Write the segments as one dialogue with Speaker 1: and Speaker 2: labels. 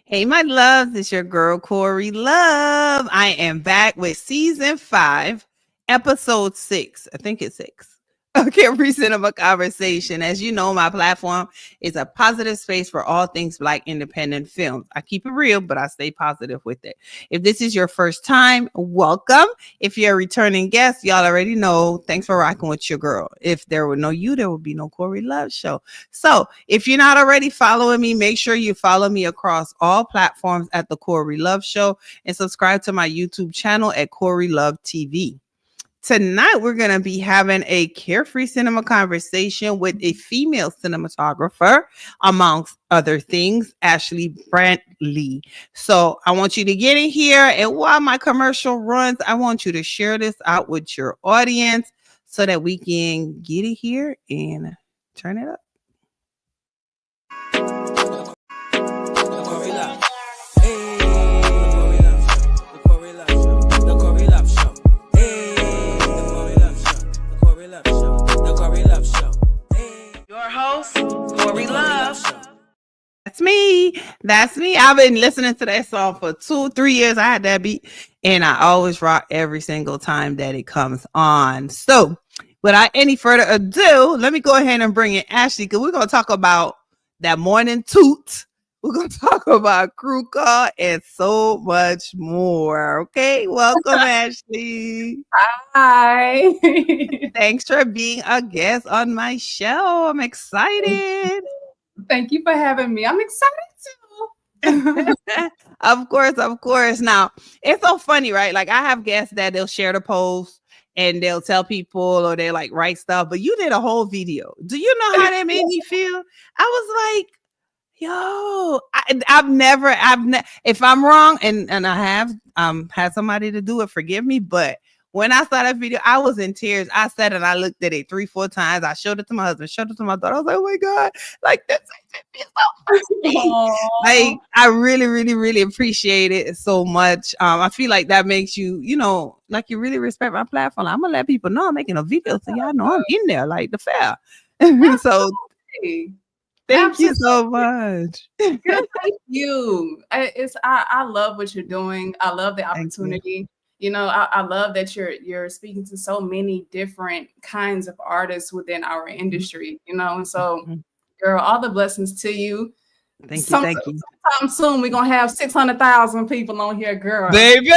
Speaker 1: Hey, my loves, it's your girl, Corey Love. I am back with season 5, episode 6. I think it's 6. Okay, Cinema Conversation. As you know, my platform is a positive space for all things Black independent films. I keep it real, but I stay positive with it. If this is your first time, welcome. If you're a returning guest, y'all already know. Thanks for rocking with your girl. If there were no you, there would be no Corey Love show. So if you're not already following me, make sure you follow me across all platforms at the Corey Love Show and subscribe to my YouTube channel at Corey Love TV. Tonight, we're going to be having a carefree cinema conversation with a female cinematographer, amongst other things, Ashley Brantley. So I want you to get in here. And while my commercial runs, I want you to share this out with your audience so that we can get it here and turn it up. Your host, Corey Love. That's me. That's me. I've been listening to that song for 2-3 years. I had that beat, and I always rock every single time that it comes on. So, without any further ado, let me go ahead and bring in Ashley, because we're going to talk about that morning toot. We're going to talk about crew call and so much more. Okay, welcome, Ashley.
Speaker 2: Hi.
Speaker 1: Thanks for being a guest on my show. I'm excited.
Speaker 2: Thank you for having me. I'm excited too.
Speaker 1: Of course. Now, it's so funny, right? Like, I have guests that they'll share the post and they'll tell people, or they like write stuff, but you did a whole video. Do you know how that made me feel? I was like, yo, I've never, if I'm wrong, and I have had somebody to do it, forgive me, but when I saw that video, I was in tears. I sat and I looked at it 3-4 times. I showed it to my husband, showed it to my daughter. I was like, oh my God, like that's so like, I really appreciate it so much. I feel like that makes you, like, you really respect my platform. I'm gonna let people know I'm making a video so y'all know I'm in there, like the fair. So thank you so much.
Speaker 2: Good, thank you. I love what you're doing. I love the opportunity. I love that you're speaking to so many different kinds of artists within our industry, and so girl, all the blessings to you.
Speaker 1: Thank you.
Speaker 2: Sometime soon we're gonna have 600,000 people on here, girl.
Speaker 1: Baby,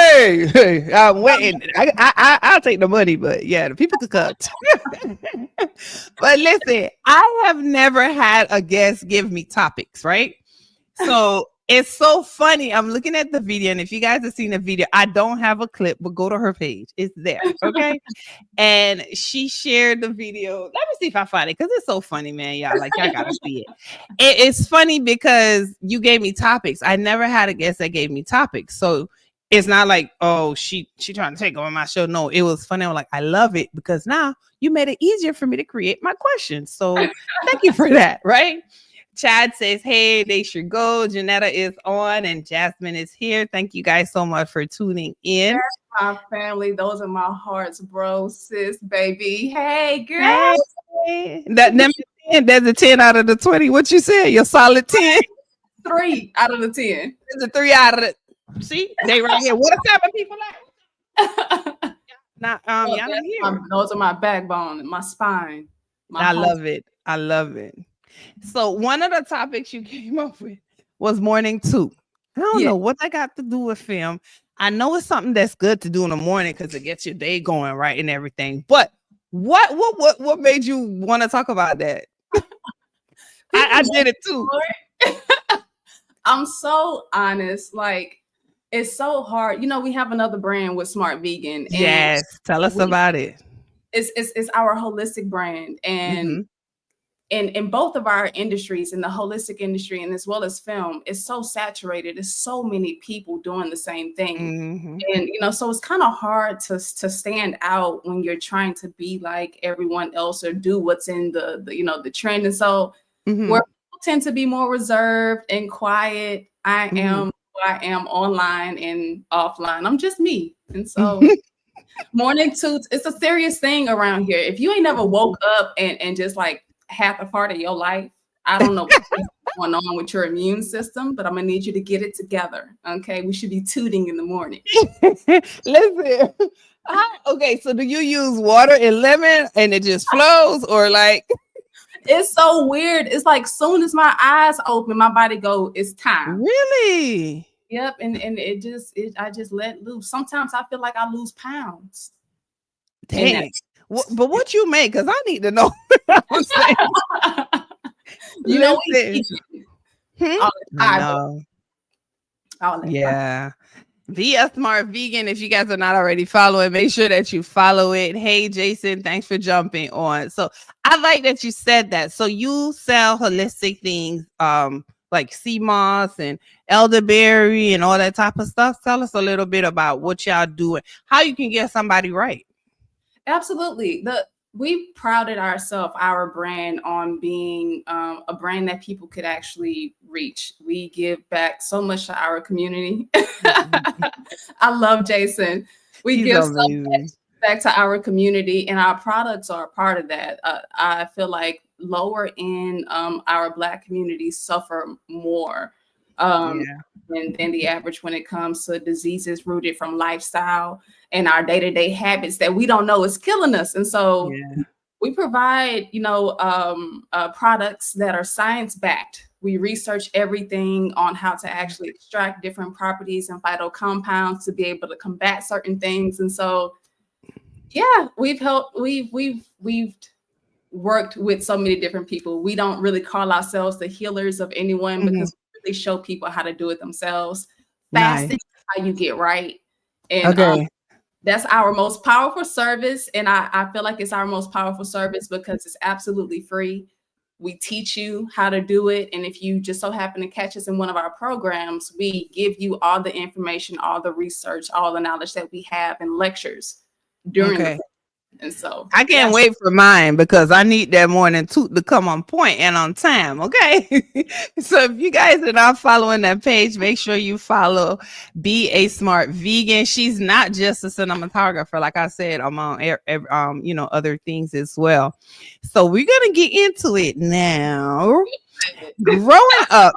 Speaker 1: hey, I'm waiting. I'll take the money, but yeah, the people could cut. But listen, I have never had a guest give me topics, right? So it's so funny. I'm looking at the video, and if you guys have seen the video, I don't have a clip, but go to her page. It's there, okay? And she shared the video. Let me see if I find it, because it's so funny, man. Y'all gotta see it. It's funny because you gave me topics. I never had a guest that gave me topics, so it's not like, oh, she trying to take over my show. No, it was funny. I'm like, I love it, because now you made it easier for me to create my questions. So thank you for that, right? Chad says, hey, they should go. Janetta is on and Jasmine is here. Thank you guys so much for tuning in.
Speaker 2: That's my family. Those are my hearts, bro, sis, baby. Hey, girl.
Speaker 1: Hey. There's a 10 out of the 20. What you said? You're solid 10?
Speaker 2: 3 out of the 10.
Speaker 1: There's a 3 out of the... See? They right here. What type of people like? Y'all not here.
Speaker 2: Those are my backbone, my spine.
Speaker 1: I love it. So one of the topics you came up with was morning toot. I don't know what that got to do with film. I know it's something that's good to do in the morning because it gets your day going right and everything. But what made you want to talk about that? I did it too.
Speaker 2: I'm so honest. Like, it's so hard. We have another brand with Smart Vegan.
Speaker 1: Yes, tell us about it.
Speaker 2: It's our holistic brand, and in both of our industries, in the holistic industry and as well as film, it's so saturated. There's so many people doing the same thing. And, so it's kind of hard to stand out when you're trying to be like everyone else or do what's in the trend. And so where people tend to be more reserved and quiet, I am online and offline. I'm just me. And so morning toots, it's a serious thing around here. If you ain't never woke up and just like half a part of your life, I don't know what's going on with your immune system, but I'm gonna need you to get it together. Okay, we should be tooting in the morning.
Speaker 1: Listen. Okay, so do you use water and lemon and it just flows, or like
Speaker 2: It's so weird. It's like soon as my eyes open, my body go, it's time.
Speaker 1: really?
Speaker 2: Yep, and I just let loose. Sometimes I feel like I lose pounds. In that.
Speaker 1: Dang. But what you make? Because I need to know. I'm saying,
Speaker 2: You know, we
Speaker 1: listen.
Speaker 2: all the
Speaker 1: I
Speaker 2: time.
Speaker 1: know.
Speaker 2: All the time.
Speaker 1: Yeah. Be a smart vegan. If you guys are not already following, make sure that you follow it. Hey, Jason, thanks for jumping on. So I like that you said that. So you sell holistic things, like sea moss and elderberry and all that type of stuff. Tell us a little bit about what y'all do and how you can get somebody right.
Speaker 2: Absolutely. We prided ourselves, our brand, on being a brand that people could actually reach. We give back so much to our community. I love Jason. We give so much back to our community, and our products are a part of that. I feel like lower in our Black community suffer more than the average when it comes to diseases rooted from lifestyle and our day-to-day habits that we don't know is killing us. And so we provide, products that are science-backed. We research everything on how to actually extract different properties and vital compounds to be able to combat certain things. And so, we've worked with so many different people. We don't really call ourselves the healers of anyone because we really show people how to do it themselves. Fasting is how you get right. And that's our most powerful service. And I feel like it's our most powerful service because it's absolutely free. We teach you how to do it. And if you just so happen to catch us in one of our programs, we give you all the information, all the research, all the knowledge that we have in lectures during the. And so
Speaker 1: I can't wait for mine because I need that morning toot to come on point and on time. Okay. So if you guys are not following that page, make sure you follow Be a Smart Vegan. She's not just a cinematographer, like I said, among other things as well. So we're gonna get into it now. Growing up,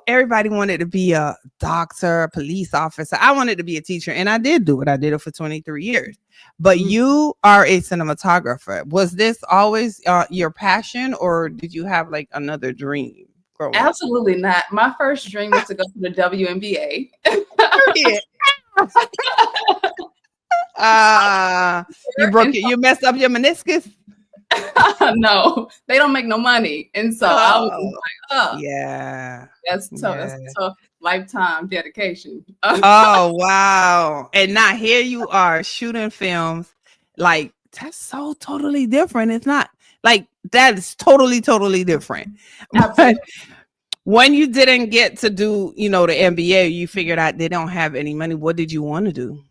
Speaker 1: everybody wanted to be a doctor, a police officer. I wanted to be a teacher, and I did do it. I did it for 23 years. But you are a cinematographer. Was this always your passion, or did you have like another dream growing up?
Speaker 2: Absolutely not. My first dream was to go to the WNBA.
Speaker 1: You messed up your meniscus?
Speaker 2: No, they don't make no money. And so I was like, that's tough.
Speaker 1: Yeah.
Speaker 2: That's a tough lifetime dedication.
Speaker 1: Oh, wow. And now here you are shooting films. Like, that's so totally different. It's not like that is totally, totally different. But when you didn't get to do, the NBA, you figured out they don't have any money. What did you want to do?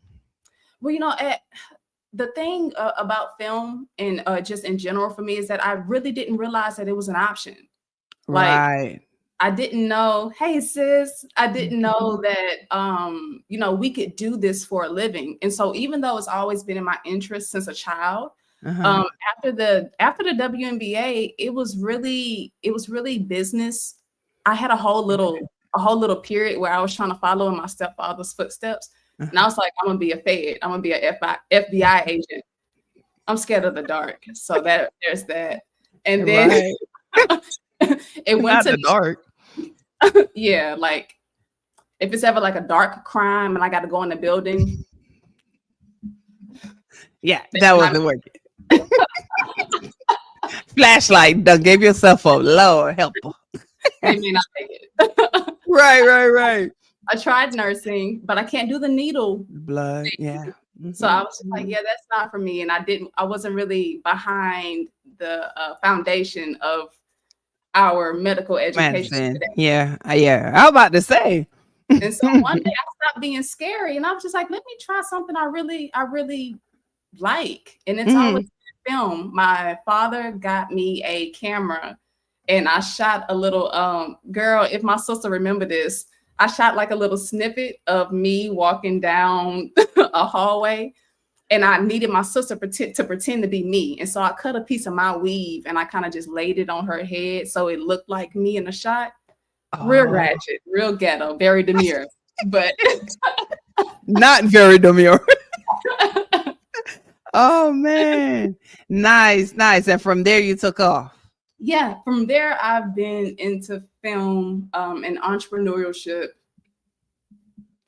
Speaker 2: Well, the thing about film and just in general for me is that I really didn't realize that it was an option.
Speaker 1: Right.
Speaker 2: I didn't know, hey sis, I didn't know that we could do this for a living. And so even though it's always been in my interest since a child, after the WNBA, it was really business. I had a whole little period where I was trying to follow in my stepfather's footsteps. And I was like, I'm gonna be a Fed. I'm gonna be an FBI agent. I'm scared of the dark. So there's that. And then it went to
Speaker 1: the dark.
Speaker 2: Yeah, like if it's ever like a dark crime and I got to go in the building.
Speaker 1: Yeah, that wasn't working. Flashlight, done gave yourself up. Lord help her.
Speaker 2: They may not take it.
Speaker 1: Right.
Speaker 2: I tried nursing, but I can't do the needle
Speaker 1: blood. Yeah.
Speaker 2: So I was just like, that's not for me. And I wasn't really behind the foundation of our medical education today.
Speaker 1: Yeah. I was about to say.
Speaker 2: And so one day I stopped being scary and I was just like, let me try something I really like. And it's always film. My father got me a camera and I shot a little girl, if my sister remember this, I shot like a little snippet of me walking down a hallway. and I needed my sister to pretend to be me. And so I cut a piece of my weave and I kind of just laid it on her head so it looked like me in the shot. Real ratchet, real ghetto, very demure, but
Speaker 1: not very demure. Oh man, nice. And from there you took off.
Speaker 2: Yeah, from there I've been into film and entrepreneurship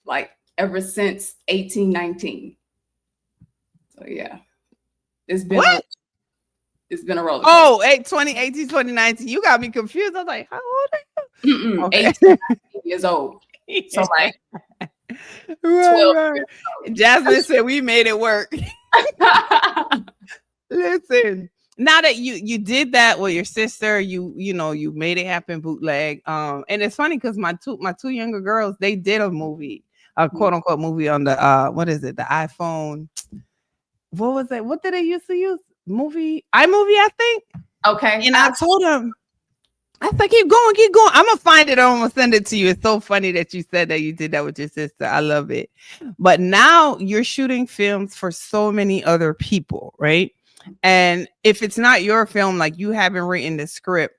Speaker 2: like ever since 18, 19. So yeah, it's been a roller coaster.
Speaker 1: Oh, 2018, 2019. You got me confused. I was like, how old are
Speaker 2: you? Okay. 18, 19 years old. So like
Speaker 1: 12 right. Jasmine said we made it work. Listen, now that you did that with your sister, you made it happen bootleg. And it's funny because my two younger girls, they did a movie, a quote unquote movie on the what is it, the iPhone. What was it? What did they used to use? iMovie, I think.
Speaker 2: Okay.
Speaker 1: And I told them, I said, keep going. I'm gonna find it. I'm gonna send it to you. It's so funny that you said that you did that with your sister. I love it. But now you're shooting films for so many other people, right? And if it's not your film, like you haven't written the script,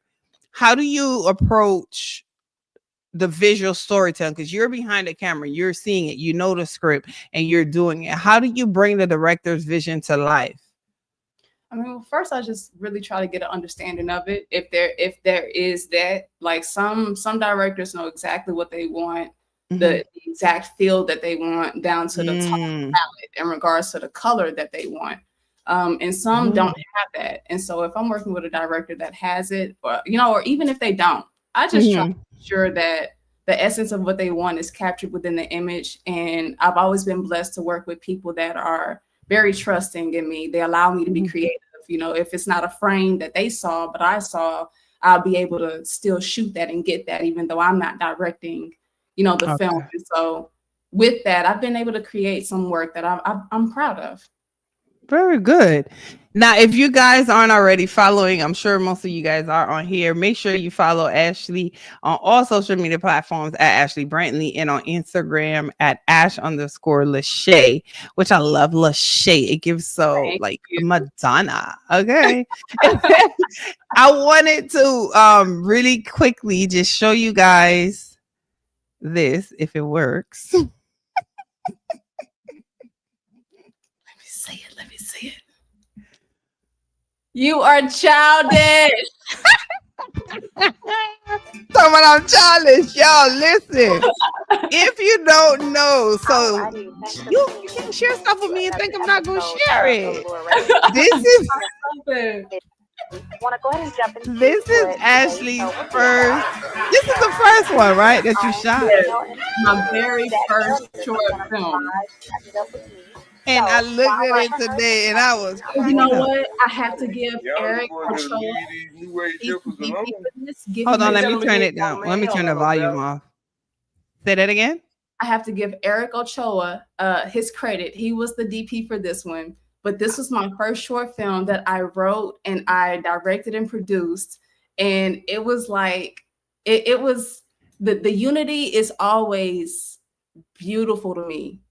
Speaker 1: how do you approach the visual storytelling? Because you're behind the camera, you're seeing it, you know the script, and you're doing it. How do you bring the director's vision to life?
Speaker 2: I mean, well, first I just really try to get an understanding of it. If there is that, like some directors know exactly what they want, the exact feel that they want, down to the tone palette in regards to the color that they want. And some don't have that. And so if I'm working with a director that has it, or even if they don't, I just try to ensure that the essence of what they want is captured within the image. And I've always been blessed to work with people that are very trusting in me. They allow me to be creative. If it's not a frame that they saw, but I saw, I'll be able to still shoot that and get that, even though I'm not directing, the film. And so with that, I've been able to create some work that I'm proud of.
Speaker 1: Very good. Now, if you guys aren't already following, I'm sure most of you guys are on here. Make sure you follow Ashley on all social media platforms at Ashley Brantley, and on Instagram at Ash_Lachey, which I love Lachey. It gives Madonna. Okay. I wanted to really quickly just show you guys this, if it works.
Speaker 2: Let me see it. You are childish.
Speaker 1: Talking about I'm childish, y'all. Listen, if you don't know, so you can share stuff with me and think I'm not gonna share it. This is Ashley's first. This is the first one, right? That you shot.
Speaker 2: My very first short film.
Speaker 1: And I looked at it today, and I was.
Speaker 2: You know what? I have to give Eric Ochoa.
Speaker 1: Hold on, let me turn it down. Let me turn the volume off. Say that again.
Speaker 2: I have to give Eric Ochoa his credit. He was the DP for this one, but this was my first short film that I wrote and I directed and produced, and it was like it was the unity is always beautiful to me.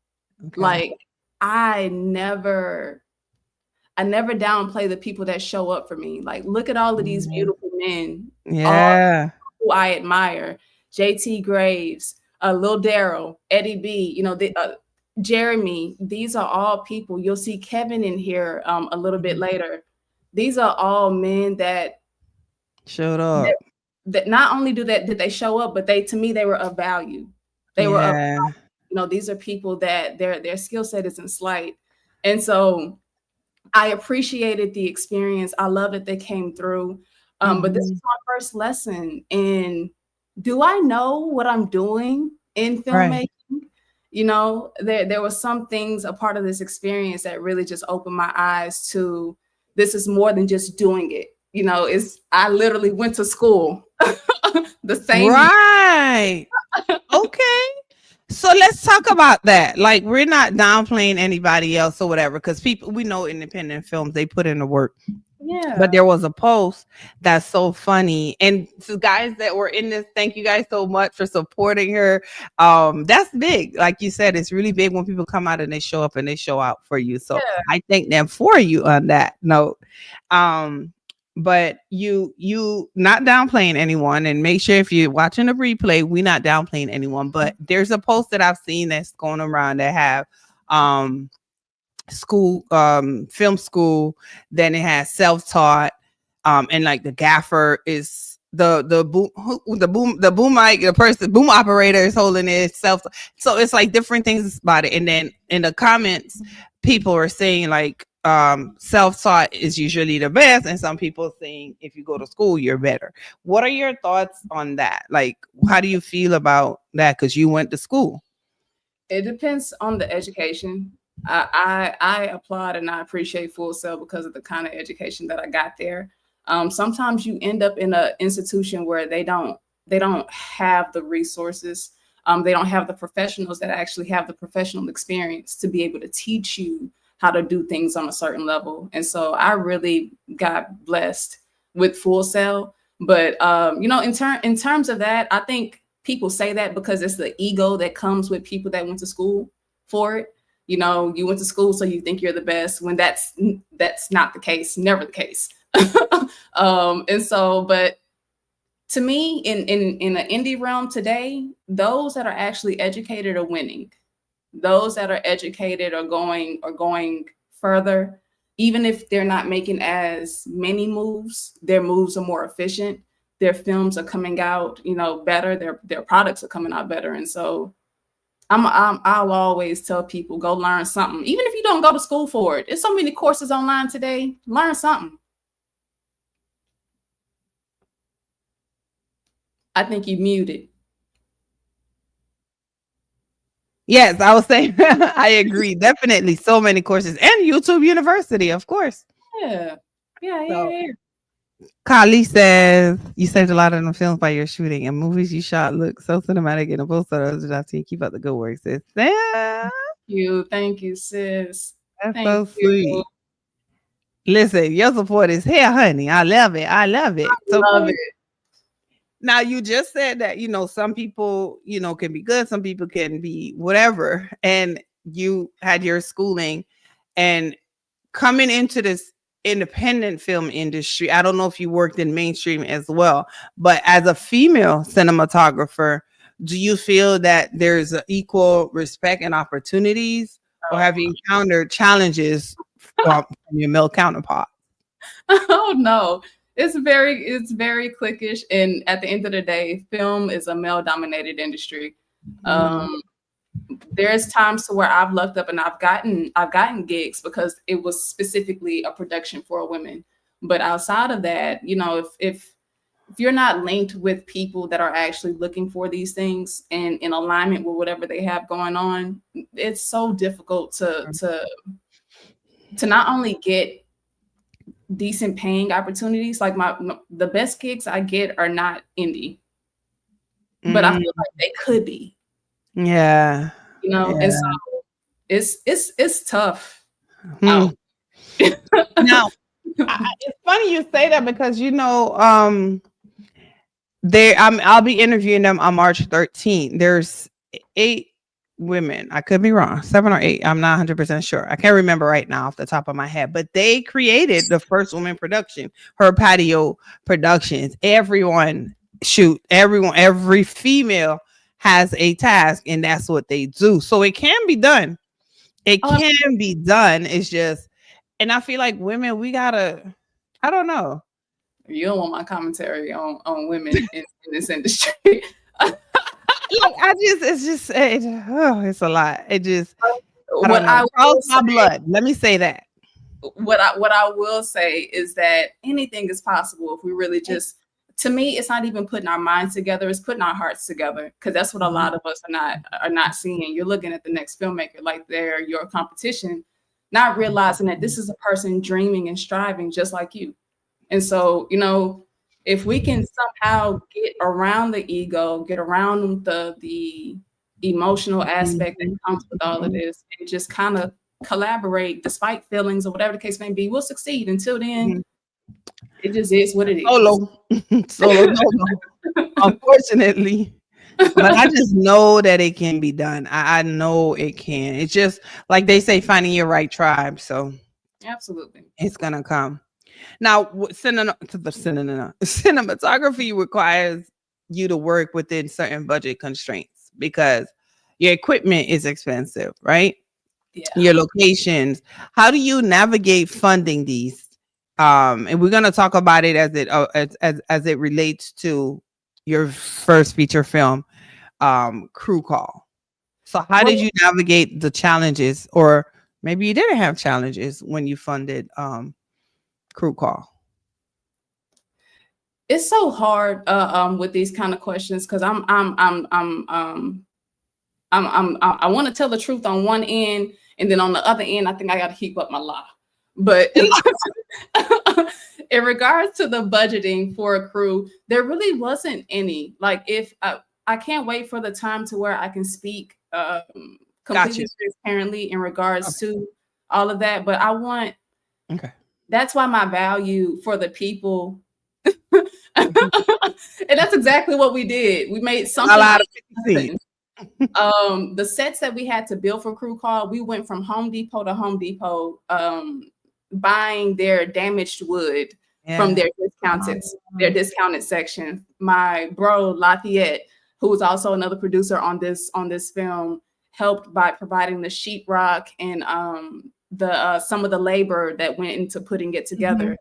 Speaker 2: Okay. Like. I never downplay the people that show up for me. Like, look at all of these beautiful men.
Speaker 1: Yeah.
Speaker 2: Who I admire. JT Graves, Lil Daryl, Eddie B, Jeremy. These are all people. You'll see Kevin in here a little bit later. These are all men that
Speaker 1: showed up.
Speaker 2: That not only did they show up, but to me, they were of value. They were of value. These are people that their skill set isn't slight. And so I appreciated the experience. I love that they came through. But this is my first lesson in, do I know what I'm doing in filmmaking? Right. There were some things, a part of this experience that really just opened my eyes to, this is more than just doing it. I literally went to school the same.
Speaker 1: Right. Okay. So let's talk about that. Like, we're not downplaying anybody else or whatever, because we know independent films, they put in the work. But
Speaker 2: Yeah.
Speaker 1: there was a post that's so funny. And to guys that were in this, thank you guys so much for supporting her. That's big. Like you said, it's really big when people come out and they show up and they show out for you. So
Speaker 2: Yeah.
Speaker 1: I thank them for you on that note. Um, but you not downplaying anyone, and make sure if you're watching a replay, we not downplaying anyone. But there's a post that I've seen that's going around that have um school film school, then it has self-taught, and like the gaffer is the boom mic, the person boom operator is holding it self. So it's like different things about it. And then in the comments people are saying like self-taught is usually the best, and some people saying if you go to school you're better. What are your thoughts on that? Like, how do you feel about that, because you went to school?
Speaker 2: It depends on the education. I applaud and I appreciate Full Sail because of the kind of education that I got there. Sometimes you end up in an institution where they don't have the resources. They don't have the professionals that actually have the professional experience to be able to teach you how to do things on a certain level. And so I really got blessed with Full Sail. But in terms of that, I think people say that because it's the ego that comes with people that went to school for it. You went to school so you think you're the best, when that's not the case, never the case. And so, but to me, in the indie realm today, those that are actually educated are winning. Those that are educated are going further. Even if they're not making as many moves, their moves are more efficient. Their films are coming out, better. Their products are coming out better. And so I'll always tell people, go learn something. Even if you don't go to school for it. There's so many courses online today. Learn something. I think you muted.
Speaker 1: Yes, I was saying I agree. Definitely so many courses, and YouTube University, of course.
Speaker 2: Yeah. Yeah, yeah,
Speaker 1: So
Speaker 2: yeah.
Speaker 1: Kali says you saved a lot of them films by your shooting, and movies you shot look so cinematic in the post photos that I've seen. Keep up the good work, sis. Yeah,
Speaker 2: Thank you, sis.
Speaker 1: that's
Speaker 2: Thank
Speaker 1: so
Speaker 2: you.
Speaker 1: sweet. Listen, your support is here, honey. I love it. I love it. So
Speaker 2: Love it.
Speaker 1: now you just said that, some people, can be good, some people can be whatever. And you had your schooling and coming into this independent film industry. I don't know if you worked in mainstream as well, but as a female cinematographer, do you feel that there's equal respect and opportunities, or have you encountered challenges from your male counterpart?
Speaker 2: Oh no. It's very cliquish, and at the end of the day, film is a male dominated industry.
Speaker 1: Mhm.
Speaker 2: Um there's times to where I've looked up and I've gotten gigs because it was specifically a production for women. But outside of that, if you're not linked with people that are actually looking for these things and in alignment with whatever they have going on, it's so difficult to not only get decent paying opportunities. Like the best gigs I get are not indie, but I feel
Speaker 1: Mm,
Speaker 2: like they could be,
Speaker 1: yeah.
Speaker 2: and so
Speaker 1: Yeah.
Speaker 2: it's tough
Speaker 1: Hmm.
Speaker 2: out.
Speaker 1: Now, it's funny you say that because I'll be interviewing them on March 13th. There's 8 women. I could be wrong. 7 or 8. I'm not 100% sure. I can't remember right now off the top of my head. But they created the first woman production, Her Patio Productions. Every female has a task, and that's what they do. So it can be done. It
Speaker 2: Oh,
Speaker 1: can be done. It's just, and I feel like women, we gotta, I don't know.
Speaker 2: you don't want my commentary on women in this industry.
Speaker 1: Like, it's a lot. It just, I don't
Speaker 2: What
Speaker 1: know.
Speaker 2: I
Speaker 1: It calls
Speaker 2: will
Speaker 1: my
Speaker 2: say,
Speaker 1: blood. Let me say that.
Speaker 2: what I will say is that anything is possible if we really just. To me, it's not even putting our minds together; it's putting our hearts together. Because that's what a
Speaker 1: Mhm.
Speaker 2: lot of us are not seeing. You're looking at the next filmmaker like they're your competition, not realizing that this is a person dreaming and striving just like you. And so, if we can somehow get around the ego, get around the emotional aspect that
Speaker 1: Mhm.
Speaker 2: comes with all of this, and just kind of collaborate despite feelings or whatever the case may be, we'll succeed. Until then,
Speaker 1: Mhm.
Speaker 2: It just is what it is.
Speaker 1: Solo, solo, solo. Unfortunately, but I just know that it can be done. I know it can. It's just like they say, finding your right tribe. So
Speaker 2: Absolutely.
Speaker 1: it's gonna come. Now, cinematography requires you to work within certain budget constraints because your equipment is expensive, right?
Speaker 2: Yeah.
Speaker 1: Your locations. How do you navigate funding these? And we're gonna talk about it as it relates to your first feature film, crew call. So, how
Speaker 2: Well,
Speaker 1: did you navigate the challenges, or maybe you didn't have challenges when you funded crew call?
Speaker 2: it's so hard with these kind of questions because I want to tell the truth on one end, and then on the other end, I think I got to keep up my lie. But in regards to the budgeting for a crew, there really wasn't any. Like, if I can't wait for the time to where I can speak
Speaker 1: Got
Speaker 2: completely
Speaker 1: you.
Speaker 2: transparently in regards
Speaker 1: Okay.
Speaker 2: to all of that. But I want
Speaker 1: Okay.
Speaker 2: that's why my value for the people. And
Speaker 1: Mhm.
Speaker 2: that's exactly what we did. We made
Speaker 1: A
Speaker 2: something out
Speaker 1: lot of
Speaker 2: of
Speaker 1: 50
Speaker 2: nothing.
Speaker 1: seats.
Speaker 2: The sets that we had to build for Crew Call, we went from Home Depot to Home Depot, buying their damaged wood from
Speaker 1: Yeah.
Speaker 2: their discounted section. My bro Lafayette, who was also another producer on this film, helped by providing the sheetrock and the some of the labor that went into putting it
Speaker 1: Mhm.
Speaker 2: together.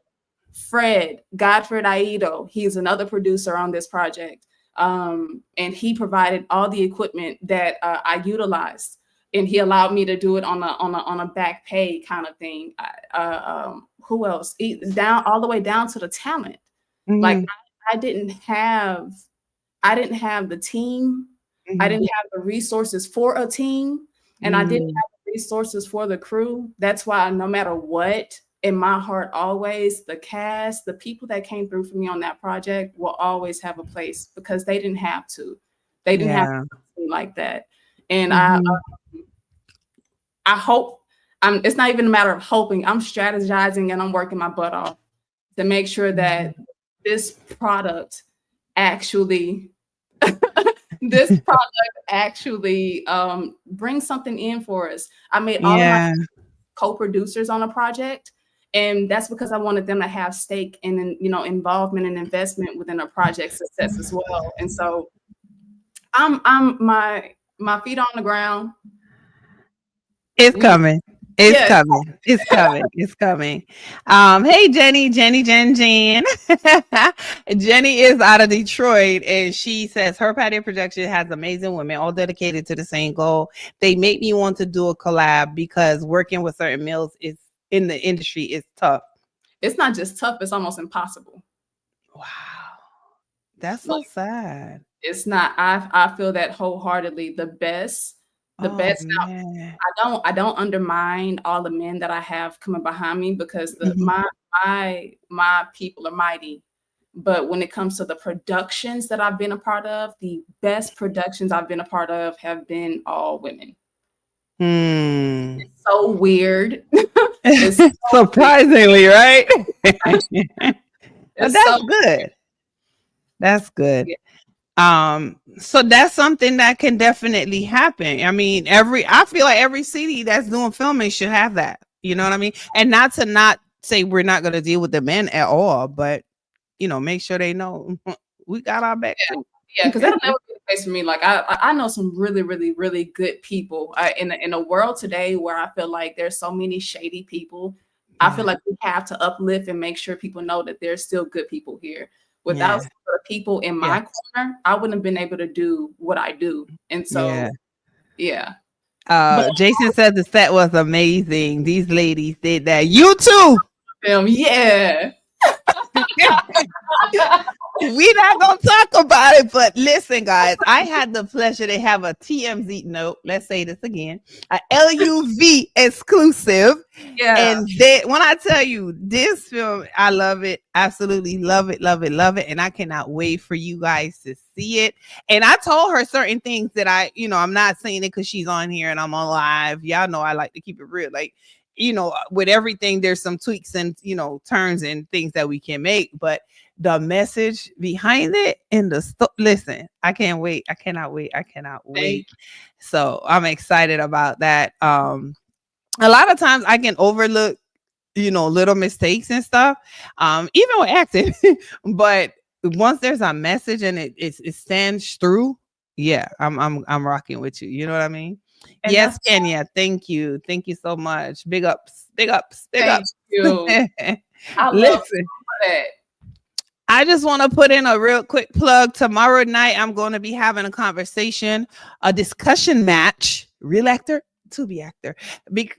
Speaker 2: Fred Godfred Aido, he's another producer on this project, and he provided all the equipment that I utilized, and he allowed me to do it on a back pay kind of thing. Who else? Down all the way down to the talent. Like,
Speaker 1: Mhm.
Speaker 2: I didn't have the team. I
Speaker 1: Mhm.
Speaker 2: didn't have the resources for a team, and I didn't
Speaker 1: Mm.
Speaker 2: have the resources for the crew. That's why no matter what, in my heart, always the cast, the people that came through for me on that project will always have a place because they didn't have to. They didn't have
Speaker 1: Yeah.
Speaker 2: to be like that. And
Speaker 1: Mhm.
Speaker 2: I hope it's not even a matter of hoping. I'm strategizing and I'm working my butt off to make sure that
Speaker 1: Mhm.
Speaker 2: this product actually this product actually brings something in for us. I made all of my
Speaker 1: Yeah.
Speaker 2: co-producers on a project, and that's because I wanted them to have stake in, involvement and investment within a project success as well. And so I'm my feet on the ground.
Speaker 1: It's
Speaker 2: We
Speaker 1: coming. It's
Speaker 2: Yes.
Speaker 1: coming. It's coming. It's coming. Hey Jenny. Jenny is out of Detroit, and she says her patio production has amazing women, all dedicated to the same goal. They make me want to do a collab because working with certain males is in the industry is tough.
Speaker 2: It's not just tough, it's almost impossible.
Speaker 1: Wow, that's so
Speaker 2: Like,
Speaker 1: sad.
Speaker 2: it's not. I feel that wholeheartedly. The
Speaker 1: Oh
Speaker 2: best. Now,
Speaker 1: man.
Speaker 2: I don't undermine all the men that I have coming behind me because
Speaker 1: Mhm.
Speaker 2: my people are mighty. But when it comes to the productions that I've been a part of, the best productions I've been a part of have been all women.
Speaker 1: Hmm.
Speaker 2: So weird. It's so weird.
Speaker 1: Surprisingly, right? But
Speaker 2: It's so
Speaker 1: that's good. That's good.
Speaker 2: weird.
Speaker 1: So that's something that can definitely happen. I mean, I feel like every city that's doing filming should have that. You know what I mean? And not say we're not gonna deal with the men at all, but make sure they know we got our back too.
Speaker 2: Yeah, because that'll never be the case for me. Like, I know some really, really, really good people in a world today where I feel like there's so many shady people. I feel
Speaker 1: Yeah.
Speaker 2: like we have to uplift and make sure people know that there's still good people here. Without
Speaker 1: Yeah.
Speaker 2: some of the people in
Speaker 1: Yeah.
Speaker 2: my corner, I wouldn't have been able to do what I do. And
Speaker 1: Yeah.
Speaker 2: so, yeah. But
Speaker 1: Jason said the set was amazing. These ladies did that. You too.
Speaker 2: film, yeah.
Speaker 1: We not gonna talk about it, but listen, guys, I had the pleasure to have a TMZ note. Let's say this again, a LUV exclusive.
Speaker 2: Yeah.
Speaker 1: And when I tell you this film, I love it, absolutely love it, love it, love it, and I cannot wait for you guys to see it. And I told her certain things that I'm not saying it because she's on here and I'm on live. Y'all know I like to keep it real, like. with everything, there's some tweaks and, turns and things that we can make, but the message behind it in the listen, I can't wait. I cannot wait. I cannot wait. So I'm excited about that. A lot of times I can overlook, little mistakes and stuff, even with acting. But once there's a message and it stands through, yeah, I'm rocking with you. You know what I mean?
Speaker 2: And
Speaker 1: yes, Kenya. Thank you. Thank you so much. Big ups. Big ups. Big
Speaker 2: thank
Speaker 1: ups.
Speaker 2: you. I love
Speaker 1: Listen,
Speaker 2: that.
Speaker 1: I just want to put in a real quick plug. Tomorrow night, I'm going to be having a conversation, a discussion match, real actor, to be actor,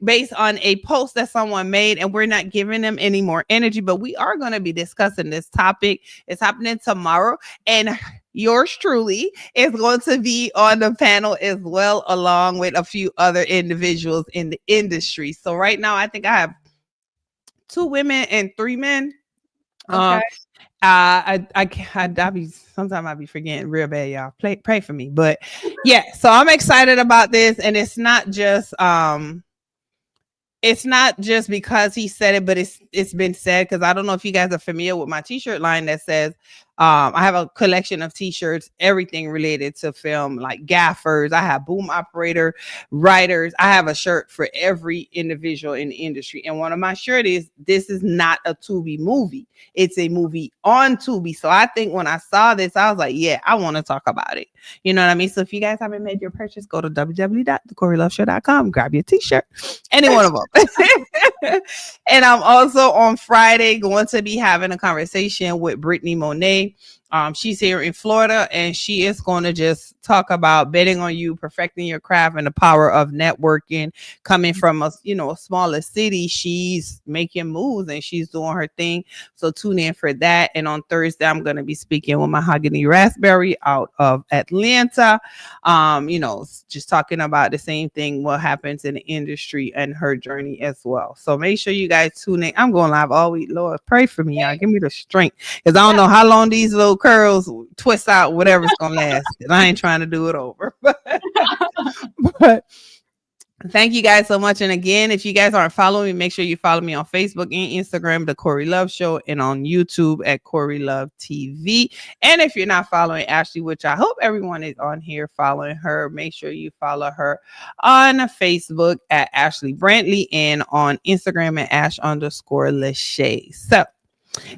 Speaker 1: based on a post that someone made, and we're not giving them any more energy, but we are going to be discussing this topic. It's happening tomorrow, and yours truly is going to be on the panel as well, along with a few other individuals in the industry. So right now, I think I have 2 women and 3 men.
Speaker 2: Okay.
Speaker 1: I be sometimes I be forgetting real bad, y'all. Pray for me. But yeah, so I'm excited about this, and it's not just because he said it, but it's been said, because I don't know if you guys are familiar with my t-shirt line that says I have a collection of t-shirts, everything related to film, like gaffers. I have boom operator, writers. I have a shirt for every individual in the industry. And one of my shirts is, this is not a Tubi movie. It's a movie on Tubi. So I think when I saw this, I was like, yeah, I want to talk about it. You know what I mean? So if you guys haven't made your purchase, go to www.thecoreyloveshow.com, grab your t-shirt, any one of them. And I'm also on Friday going to be having a conversation with Brittany Monet. She's here in Florida, and she is going to just talk about betting on you, perfecting your craft, and the power of networking. Coming from a smaller city, she's making moves and she's doing her thing. So tune in for that. And on Thursday, I'm going to be speaking with Mahogany Raspberry out of Atlanta. Just talking about the same thing, what happens in the industry and her journey as well. So make sure you guys tune in. I'm going live all week. Lord, pray for me, y'all. Give me the strength, because I don't know how long these little curls twist out, whatever's gonna last. I ain't trying to do it over. But thank you guys so much. And again, if you guys aren't following me, make sure you follow me on Facebook and Instagram, The Corey Love Show, and on YouTube at Corey Love TV. And if you're not following Ashley, which I hope everyone is on here following her, make sure you follow her on Facebook at Ashley Brantley and on Instagram at Ash_Lachey. So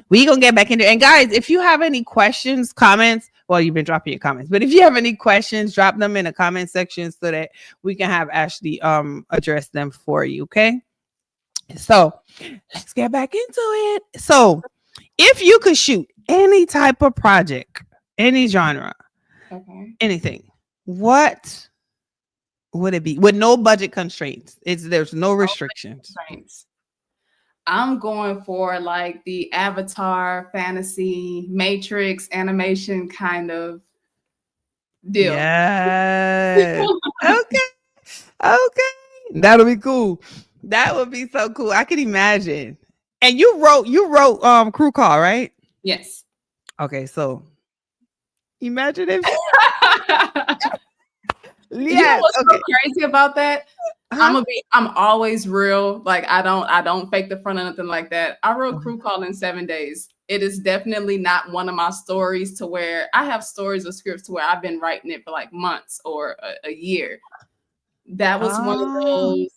Speaker 1: we gonna get back into it. And guys, if you have any questions, comments, well, you've been dropping your comments, but if you have any questions, drop them in the comment section so that we can have Ashley address them for you. Okay, so let's get back into it. So if you could shoot any type of project, any genre, anything, what would it be, with no budget constraints? There's no restrictions.
Speaker 2: I'm going for like the Avatar, fantasy, Matrix, animation kind of deal.
Speaker 1: Yes. Okay. That'll be cool. That would be so cool. I can imagine. And you wrote Crew Call, right?
Speaker 2: Yes.
Speaker 1: Okay, so imagine if
Speaker 2: You know what's so crazy about that? I'm always real. Like I don't fake the front or nothing like that. I wrote Crew Call in 7 days. It is definitely not one of my stories to where I have stories or scripts to where I've been writing it for like months or a year. That was one of those.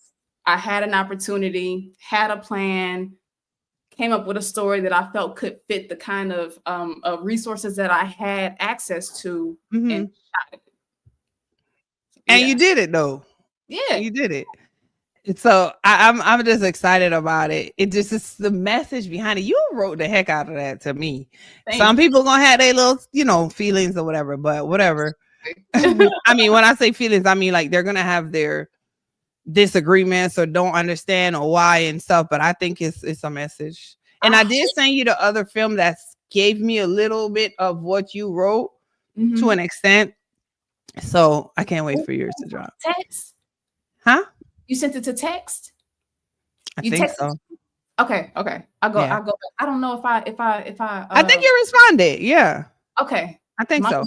Speaker 2: I had an opportunity, had a plan, came up with a story that I felt could fit the kind of resources that I had access to, and shot it.
Speaker 1: And you did it though.
Speaker 2: Yeah,
Speaker 1: you did it. So I'm just excited about it. It just is the message behind it. You wrote the heck out of that to me. Some people gonna have their little, feelings or whatever, but whatever. I mean, when I say feelings, I mean like they're gonna have their disagreements or don't understand or why and stuff. But I think it's a message. And I did send you the other film that gave me a little bit of what you wrote to an extent. So I can't wait for yours to drop.
Speaker 2: Text?
Speaker 1: Huh?
Speaker 2: You sent it to text?
Speaker 1: I think so.
Speaker 2: Okay. I'll go back. I don't know if I
Speaker 1: I think you responded. Yeah.
Speaker 2: Okay.
Speaker 1: I think so.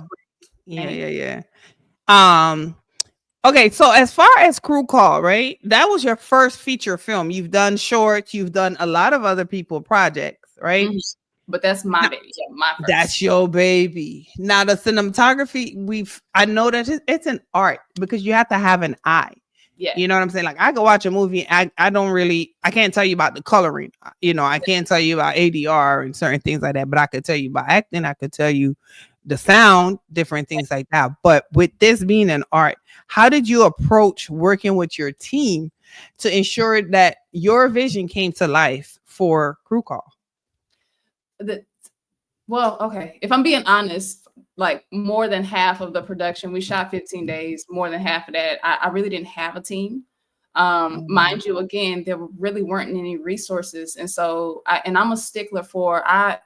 Speaker 1: Yeah. Okay, so as far as Crew Call, right? That was your first feature film. You've done shorts, you've done a lot of other people projects, right?
Speaker 2: Mhm. But that's my
Speaker 1: Now,
Speaker 2: baby. Yeah, my
Speaker 1: that's
Speaker 2: first.
Speaker 1: your baby. Now the cinematography, I know that it's an art because you have to have an eye.
Speaker 2: Yeah.
Speaker 1: You know what I'm saying? Like I go watch a movie, I don't really, I can't tell you about the coloring. I can't tell you about ADR and certain things like that, but I could tell you about acting. I could tell you the sound, different things like that. But with this being an art, how did you approach working with your team to ensure that your vision came to life for Crew Call?
Speaker 2: The, well, okay. If I'm being honest, like more than half of the production, we shot 15 days. More than half of that, I really didn't have a team.
Speaker 1: Mhm.
Speaker 2: Mind you, again, there really weren't any resources, and so I'm a stickler for I.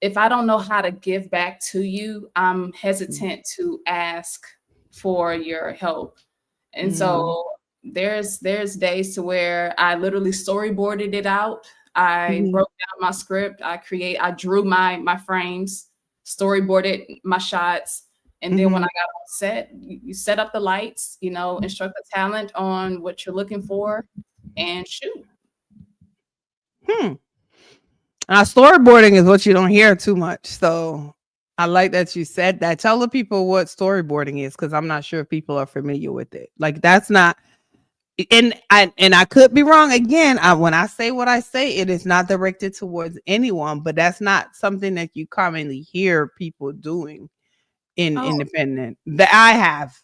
Speaker 2: If I don't know how to give back to you, I'm hesitant to ask for your help. And
Speaker 1: Mhm.
Speaker 2: so there's days to where I literally storyboarded it out. I
Speaker 1: Mhm.
Speaker 2: broke down my script. I drew my frames, storyboarded my shots. And then when I
Speaker 1: Mhm.
Speaker 2: got on set, you set up the lights, instruct the talent on what you're looking for and shoot.
Speaker 1: Hmm. Now, storyboarding is what you don't hear too much. So I like that you said that. Tell the people what storyboarding is because I'm not sure if people are familiar with it. Like that's not, and I could be wrong again. When I say what I say, it is not directed towards anyone, but that's not something that you commonly hear people doing in
Speaker 2: Oh,
Speaker 1: independent that I have.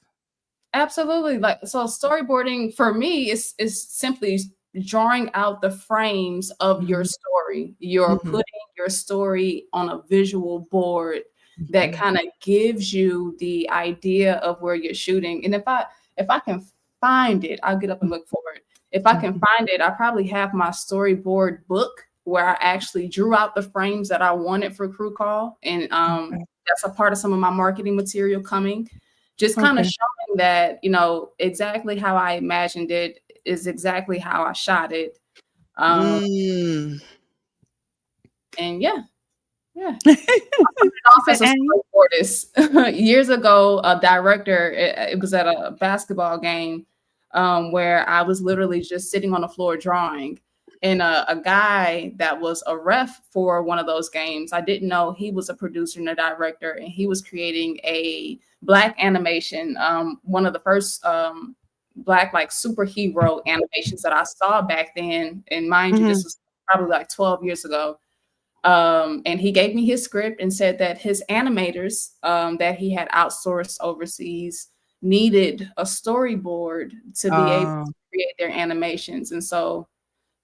Speaker 2: absolutely. Like, so storyboarding for me is simply drawing out the frames of your
Speaker 1: Mhm.
Speaker 2: story. You're
Speaker 1: Mhm.
Speaker 2: putting your story on a visual board that
Speaker 1: Mhm.
Speaker 2: kind of gives you the idea of where you're shooting. And if I can find it, I'll get up and look for it. If I can
Speaker 1: Mhm.
Speaker 2: find it, I probably have my storyboard book where I actually drew out the frames that I wanted for Crew Call. And
Speaker 1: Okay.
Speaker 2: that's a part of some of my marketing material coming. Just kind of
Speaker 1: Okay.
Speaker 2: showing that, exactly how I imagined it is exactly how I shot it. Um,
Speaker 1: Mm.
Speaker 2: and yeah, yeah.
Speaker 1: She
Speaker 2: Off
Speaker 1: said,
Speaker 2: as a
Speaker 1: "Annie."
Speaker 2: storyboardist. Years ago, a director, it was at a basketball game where I was literally just sitting on the floor drawing. And a guy that was a ref for one of those games, I didn't know he was a producer and a director, and he was creating a black animation, one of the first black like superhero animations that I saw back then. And mind you, this
Speaker 1: Mhm.
Speaker 2: was probably like 12 years ago. And he gave me his script and said that his animators that he had outsourced overseas needed a storyboard to be able
Speaker 1: Oh,
Speaker 2: to create their animations. And so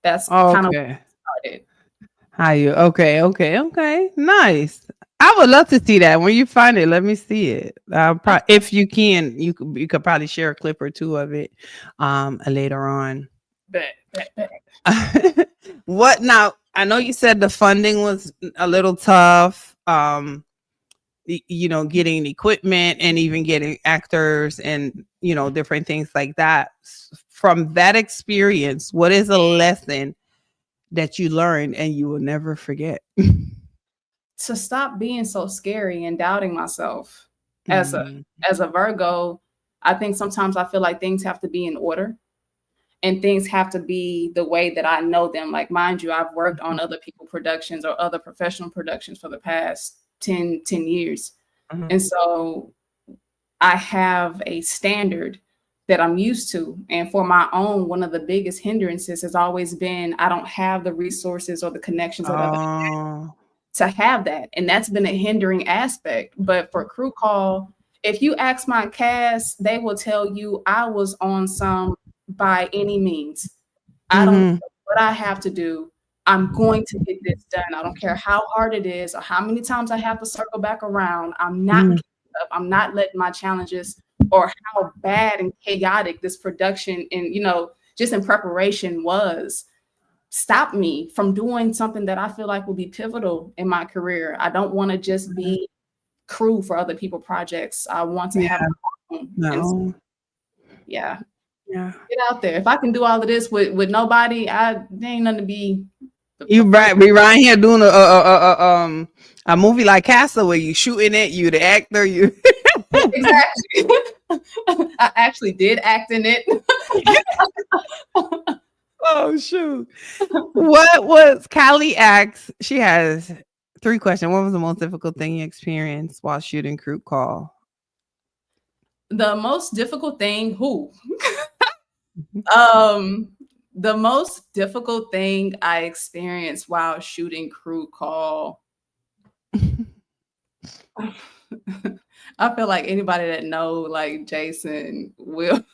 Speaker 2: that's kind of
Speaker 1: okay.
Speaker 2: what started.
Speaker 1: How you? Okay, okay, okay. Nice. I would love to see that. When you find it, let me see it. If you can, you could probably share a clip or two of it later on.
Speaker 2: Bet, bet, bet.
Speaker 1: What now? I know you said the funding was a little tough. Getting equipment and even getting actors and different things like that. From that experience, what is a lesson that you learned and you will never forget?
Speaker 2: To stop being so scary and doubting myself as a
Speaker 1: Mm,
Speaker 2: as a Virgo, I think sometimes I feel like things have to be in order and things have to be the way that I know them. Like, mind you, I've worked on
Speaker 1: mhm,
Speaker 2: other people productions or other professional productions for the past ten years.
Speaker 1: mhm.
Speaker 2: And so I have a standard that I'm used to. And for my own, one of the biggest hindrances has always been I don't have the resources or the connections that other
Speaker 1: Oh,
Speaker 2: to have that. And that's been a hindering aspect. But for Crew Call, if you ask my cast, they will tell you I was on some by any means. I don't
Speaker 1: mhm,
Speaker 2: care what I have to do. I'm going to get this done. I don't care how hard it is or how many times I have to circle back around. I'm not
Speaker 1: mhm,
Speaker 2: giving up. I'm not letting my challenges or how bad and chaotic this production and just in preparation was stop me from doing something that I feel like will be pivotal in my career. I don't want to just
Speaker 1: mhm.
Speaker 2: be crew for other people projects. I want to have
Speaker 1: Yeah,
Speaker 2: my own. And so,
Speaker 1: no,
Speaker 2: yeah,
Speaker 1: yeah.
Speaker 2: get out there. If I can do all of this with nobody, there ain't nothing to be
Speaker 1: You
Speaker 2: afraid.
Speaker 1: right, we right here doing a movie like Castle where you shooting it, you the actor, you
Speaker 2: Exactly. I actually did act in it.
Speaker 1: Oh shoot. What was Callie asks? She has 3 questions. What was the most difficult thing you experienced while shooting Crew Call?
Speaker 2: The most difficult thing, who?
Speaker 1: Mhm.
Speaker 2: The most difficult thing I experienced while shooting Crew Call. I feel like anybody that know like Jason will.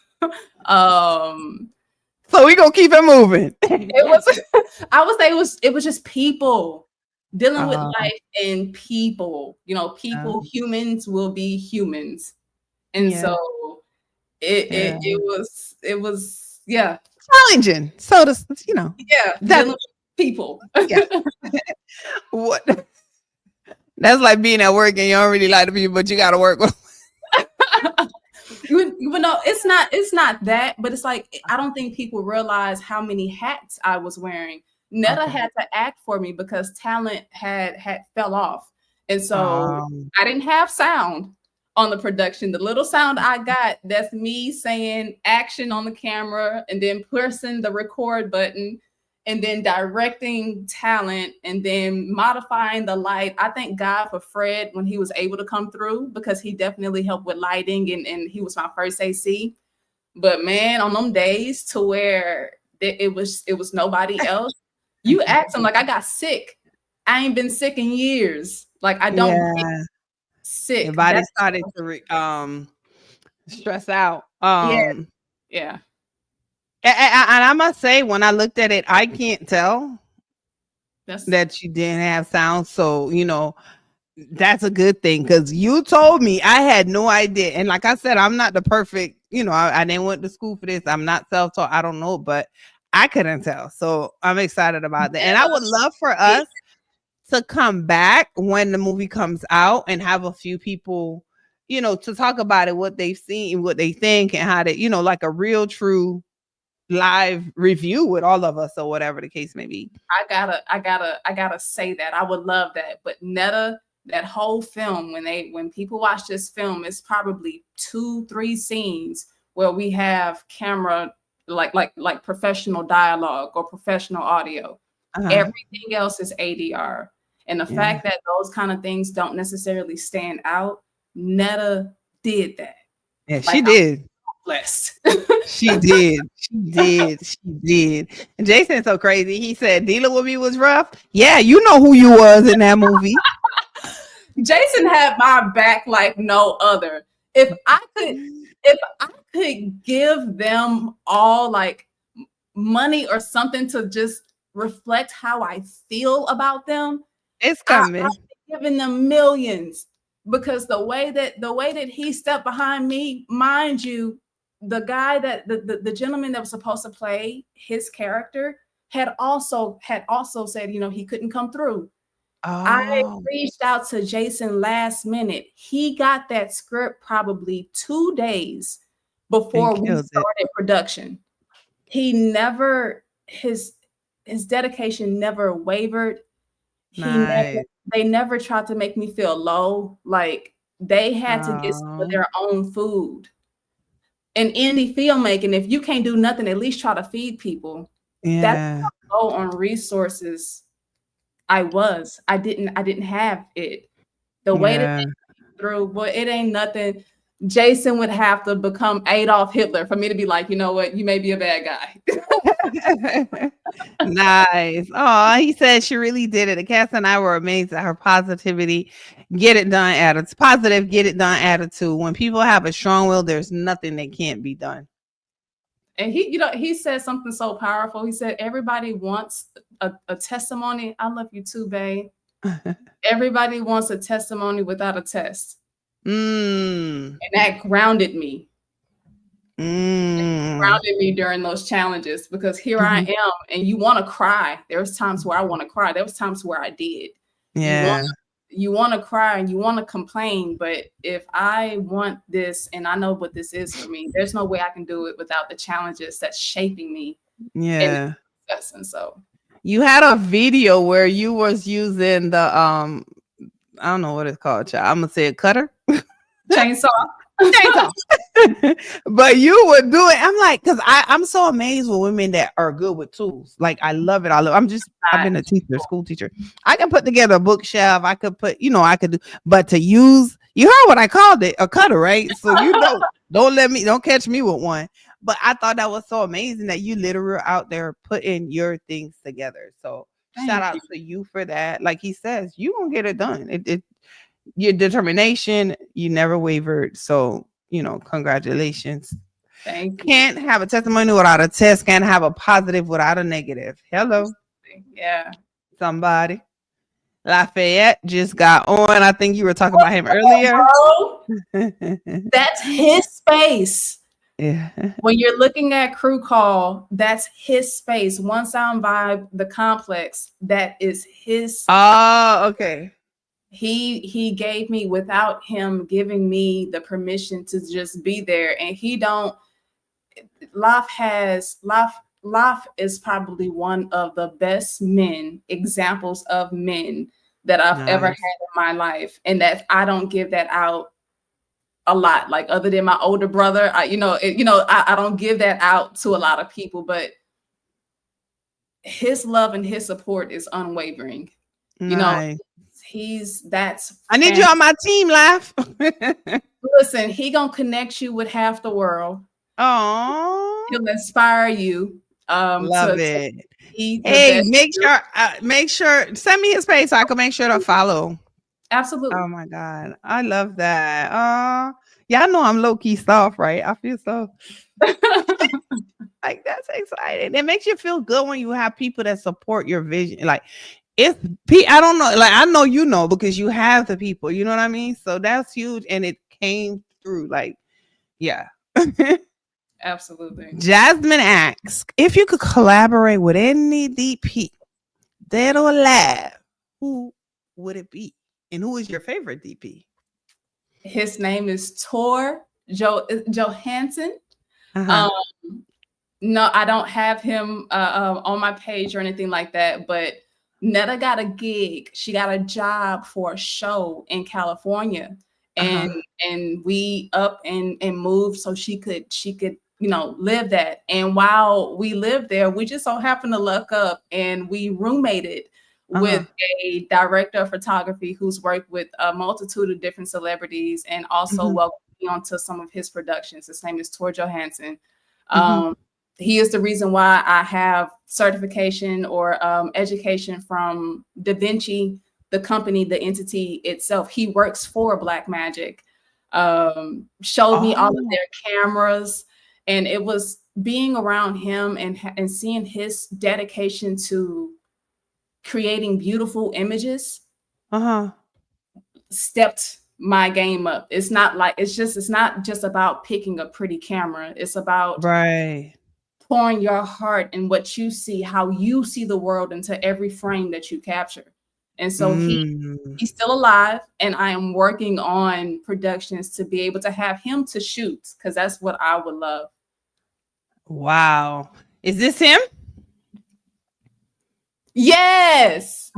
Speaker 2: um,
Speaker 1: So we gonna keep it moving.
Speaker 2: it was. I would say it was just people dealing with
Speaker 1: Uh,
Speaker 2: life and people. You know,
Speaker 1: uh,
Speaker 2: people. Humans will be humans, and
Speaker 1: yeah,
Speaker 2: so it
Speaker 1: yeah.
Speaker 2: it, it was yeah,
Speaker 1: Challenging. So
Speaker 2: yeah,
Speaker 1: that's
Speaker 2: dealing with people.
Speaker 1: yeah. What that's like being at work and you don't really like the people, but you gotta work with.
Speaker 2: Even though it's not that, but it's like I don't think people realize how many hats I was wearing. Netta
Speaker 1: Okay.
Speaker 2: had to act for me because talent had fell off, and so
Speaker 1: Um,
Speaker 2: I didn't have sound on the production. The little sound I got, that's me saying action on the camera, and then pressing the record button, and then directing talent, and then modifying the light. I thank God for Fred when he was able to come through because he definitely helped with lighting, and he was my first AC. But man, on them days to where it was nobody else, you ask him like I got sick. I ain't been sick in years. Like I don't get
Speaker 1: yeah. Your
Speaker 2: sick.
Speaker 1: body
Speaker 2: That's
Speaker 1: started to stress out.
Speaker 2: yeah, yeah.
Speaker 1: And I must say, when I looked at it, I can't tell
Speaker 2: That's
Speaker 1: that you didn't have sound. So, that's a good thing because you told me I had no idea. And like I said, I'm not the perfect, I didn't went to school for this. I'm not self-taught. I don't know, but I couldn't tell. So I'm excited about that. And I would love for us to come back when the movie comes out and have a few people, to talk about it, what they've seen, what they think, and how to, like a real true live review with all of us or whatever the case may be.
Speaker 2: I gotta say that. I would love that. But Netta, that whole film, when people watch this film, it's probably 2-3 scenes where we have camera like professional dialogue or professional audio.
Speaker 1: Uh-huh.
Speaker 2: Everything else is ADR. And the
Speaker 1: Yeah.
Speaker 2: fact that those kind of things don't necessarily stand out, Netta did that.
Speaker 1: Yeah,
Speaker 2: Like
Speaker 1: she
Speaker 2: I'm
Speaker 1: did.
Speaker 2: blessed.
Speaker 1: She did. She did. She did. And Jason's so crazy. He said dealing with me was rough. Yeah, you know who you was in that movie.
Speaker 2: Jason had my back like no other. If I could give them all like money or something to just reflect how I feel about them,
Speaker 1: It's
Speaker 2: I've
Speaker 1: coming.
Speaker 2: given them millions because the way that he stepped behind me, mind you, the guy that the gentleman that was supposed to play his character had also said, he couldn't come through. I
Speaker 1: Oh,
Speaker 2: reached out to Jason last minute. He got that script probably 2 days
Speaker 1: and
Speaker 2: before we
Speaker 1: killed it.
Speaker 2: started production. He never his dedication never wavered. He never
Speaker 1: Nice.
Speaker 2: They never tried to make me feel low. Like they had to get some of
Speaker 1: Oh,
Speaker 2: their own food. In indie filmmaking, if you can't do nothing, at least try to feed people. That's
Speaker 1: yeah.
Speaker 2: how low on resources I didn't have it. The way that
Speaker 1: Yeah.
Speaker 2: they through, boy, it ain't nothing. Jason would have to become Adolf Hitler for me to be like, you know what, you may be a bad guy.
Speaker 1: Nice. Oh, he said she really did it. The cast and I were amazed at her positivity. Get it done attitude. Positive, get it done attitude. When people have a strong will, there's nothing that can't be done.
Speaker 2: And he said something so powerful. He said, everybody wants a testimony. I love you too, babe. Everybody wants a testimony without a test.
Speaker 1: Mm.
Speaker 2: And that grounded me.
Speaker 1: Mm.
Speaker 2: Grounded me during those challenges because here I
Speaker 1: Mhm.
Speaker 2: am, and you want to cry. There was times where I want to cry. There was times where I did. You want
Speaker 1: Yeah.
Speaker 2: you want to cry and you want to complain, but if I want this and I know what this is for me, there's no way I can do it without the challenges that's shaping me in
Speaker 1: Yeah.
Speaker 2: this. And so,
Speaker 1: You had a video where you was using the I don't know what it's called, child. I'm gonna say a cutter.
Speaker 2: chainsaw.
Speaker 1: chainsaw. But you would do it. I'm like, because I'm so amazed with women that are good with tools. Like I love it. I've been a teacher, school teacher. I can put together a bookshelf. I could put, I could do, but to use, you heard what I called it, a cutter, right? So don't catch me with one. But I thought that was so amazing that you literally out there putting your things together. So shout out to you for that. Like he says, you gonna get it done. Your determination, you never wavered. So, congratulations.
Speaker 2: Thank you.
Speaker 1: Can't have a testimony without a test. Can't have a positive without a negative. Hello.
Speaker 2: Yeah.
Speaker 1: Somebody. Lafayette just got on. I think you were talking about him earlier.
Speaker 2: That's his space.
Speaker 1: Yeah.
Speaker 2: When you're looking at Crew Call, that's his space. One Sound Vibe, the complex, that is his.
Speaker 1: Oh, okay.
Speaker 2: He gave me, without him giving me the permission to just be there. And he don't, Laf is probably one of the best examples of men that I've ever had in my life. And that I don't give that out a lot, like other than my older brother, I don't give that out to a lot of people, but his love and his support is unwavering.
Speaker 1: Nice.
Speaker 2: I
Speaker 1: need you on my team, Laugh.
Speaker 2: Listen, he gonna connect you with half the world.
Speaker 1: Oh,
Speaker 2: he'll inspire you.
Speaker 1: Love it. Hey, make sure send me his page so I can make sure to follow.
Speaker 2: Absolutely.
Speaker 1: Oh my God, I love that. Y'all know I'm low key soft, right? I feel so. Like that's exciting. It makes you feel good when you have people that support your vision. Like I don't know, like I know because you have the people, you know what I mean? So that's huge, and it came through. Like, yeah.
Speaker 2: Absolutely.
Speaker 1: Jasmine asks if you could collaborate with any DP, dead or alive, who would it be, and who is your favorite DP?
Speaker 2: His name is Tor Johansson. No, I don't have him on my page or anything like that, but Netta got a gig. She got a job for a show in California, and we up and moved so she could live that. And while we lived there, we just so happened to luck up and we roommated with a director of photography who's worked with a multitude of different celebrities and also welcomed me onto some of his productions. His name is Tor Johansson. He is the reason why I have certification or education from Da Vinci, the company, the entity itself. He works for Blackmagic, showed me all of their cameras. And it was being around him and seeing his dedication to creating beautiful images stepped my game up. It's not just about picking a pretty camera. It's about pouring your heart in what you see, how you see the world into every frame that you capture. And so he's still alive, and I am working on productions to be able to have him to shoot, because that's what I would love.
Speaker 1: Wow. Is this him?
Speaker 2: Yes.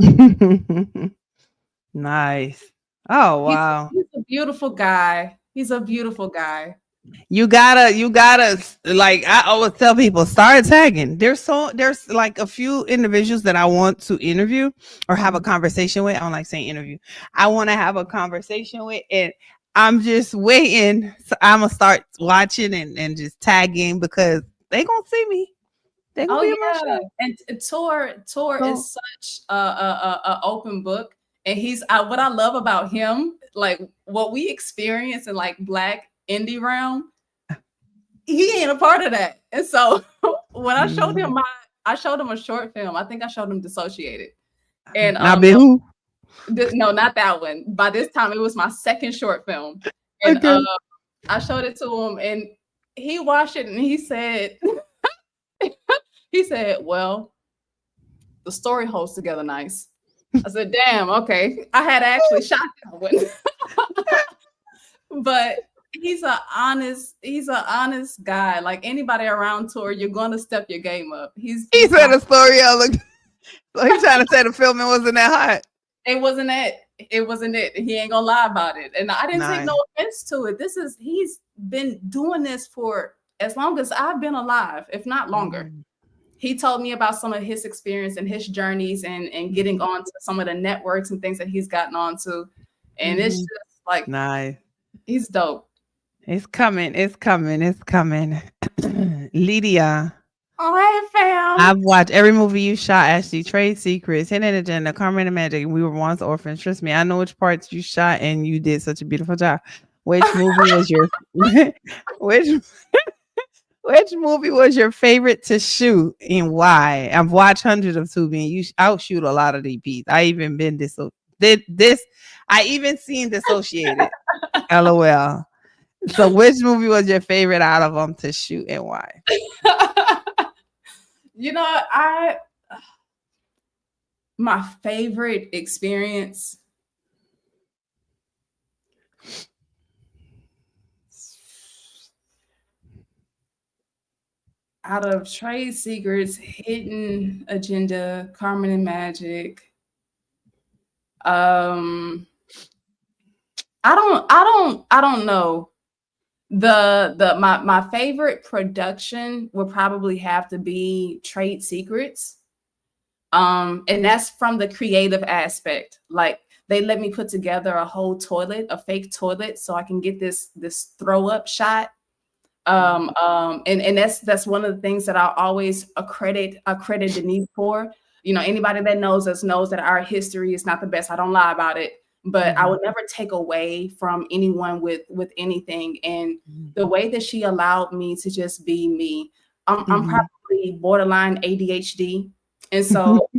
Speaker 1: Nice. Oh, wow.
Speaker 2: He's a beautiful guy. He's a beautiful guy.
Speaker 1: You gotta like I always tell people, start tagging. There's like a few individuals that I want to interview or have a conversation with. I don't like saying interview. I want to have a conversation with, and I'm just waiting. So I'm gonna start watching and just tagging because they gonna see me. They gonna be in my show.
Speaker 2: And Tor is such a open book, and he's what I love about him, like what we experience in like Black indie realm, he ain't a part of that. And so when I showed him a short film. I think I showed him Dissociated. And
Speaker 1: who?
Speaker 2: No, not that one. By this time, it was my second short film. And I showed it to him, and he watched it, and he said, well, the story holds together nice. I said, damn, okay. I had actually shot that one. But he's an honest guy. Like anybody around Tor, you're gonna step your game up. He said
Speaker 1: a story. So he's trying to say the filming wasn't that hot.
Speaker 2: It wasn't that. it wasn't it. He ain't gonna lie about it. And I didn't take
Speaker 1: Nice.
Speaker 2: no offense to it. He's been doing this for as long as I've been alive, if not longer.
Speaker 1: Mhm.
Speaker 2: He told me about some of his experience and his journeys and getting
Speaker 1: Mhm.
Speaker 2: onto some of the networks and things that he's gotten onto. And it's
Speaker 1: Mhm.
Speaker 2: just like
Speaker 1: Nice.
Speaker 2: he's dope.
Speaker 1: It's coming. It's coming. It's coming. Lydia,
Speaker 2: Oh, hey fam.
Speaker 1: I've watched every movie you shot, Ashley. Trade Secrets, Hidden Agenda, Carmen and Magic. We were once orphans. Trust me, I know which parts you shot, and you did such a beautiful job. Which movie was your which which movie was your favorite to shoot and why? I've watched hundreds of Tubi, and you outshoot a lot of DPs. I even been did this. I even seen Dissociated. LOL. So, which movie was your favorite out of them to shoot and why?
Speaker 2: You know, I my favorite experience out of Trade Secrets, Hidden Agenda, Carmen and Magic. Um, I don't know. My favorite production would probably have to be Trade Secrets. And that's from the creative aspect. Like they let me put together a whole toilet, a fake toilet, so I can get this throw up shot. And that's one of the things that I always accredit Denise for. You know, anybody that knows us knows that our history is not the best. I don't lie about it, but I
Speaker 1: Mhm.
Speaker 2: would never take away from anyone with anything. And
Speaker 1: Mhm.
Speaker 2: the way that she allowed me to just be me, I'm
Speaker 1: Mhm.
Speaker 2: probably borderline ADHD, and so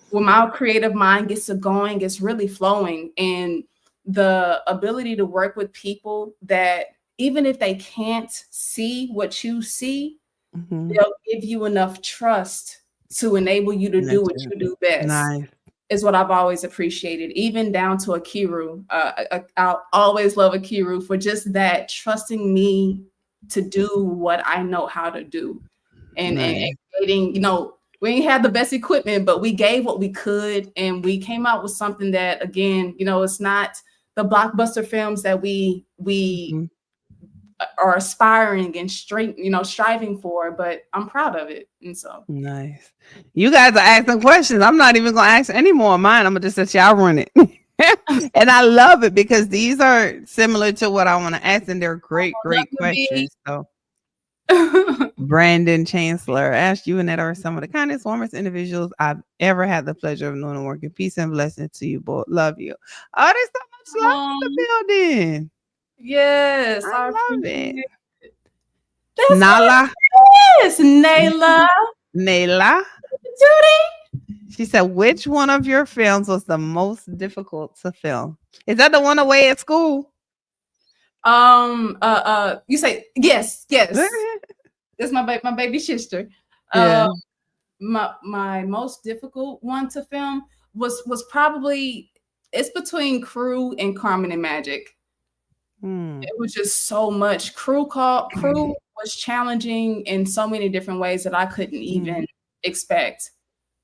Speaker 2: when my creative mind gets to going, it's really flowing. And the ability to work with people that even if they can't see what you see,
Speaker 1: Mhm.
Speaker 2: they'll give you enough trust to enable you to do what
Speaker 1: Gotcha.
Speaker 2: you do best
Speaker 1: Nice.
Speaker 2: is what I've always appreciated, even down to Akiru. I'll always love Akiru for just that, trusting me to do what I know how to do. And
Speaker 1: Nice.
Speaker 2: creating, you know, we ain't had the best equipment, but we gave what we could, and we came out with something that, again, you know, it's not the blockbuster films that we
Speaker 1: Mhm.
Speaker 2: are aspiring and straight, you know, striving for, but I'm proud of it. And so
Speaker 1: Nice. You guys are asking questions. I'm not even gonna ask any more of mine. I'm gonna just let y'all run it. And I love it because these are similar to what I want to ask, and they're great,
Speaker 2: I love
Speaker 1: great
Speaker 2: you, B.
Speaker 1: questions. So, Brandon Chancellor asked you, and that are some of the kindest, warmest individuals I've ever had the pleasure of knowing and working. Peace and blessings to you both. Love you. Oh, there's so much love in
Speaker 2: um,
Speaker 1: the building.
Speaker 2: yes,
Speaker 1: I
Speaker 2: I
Speaker 1: love
Speaker 2: appreciate
Speaker 1: it.
Speaker 2: it. That's
Speaker 1: Nala,
Speaker 2: what it is, Nayla.
Speaker 1: Nayla.
Speaker 2: Judy.
Speaker 1: She said, which one of your films was the most difficult to film? Is that the one away at school?
Speaker 2: You say yes, yes. That's my baby sister. Uh,
Speaker 1: Yeah.
Speaker 2: my most difficult one to film was probably it's between Crew and Carmen and Magic.
Speaker 1: Hmm.
Speaker 2: It was just so much. Crew was challenging in so many different ways that I couldn't
Speaker 1: Mm.
Speaker 2: even expect.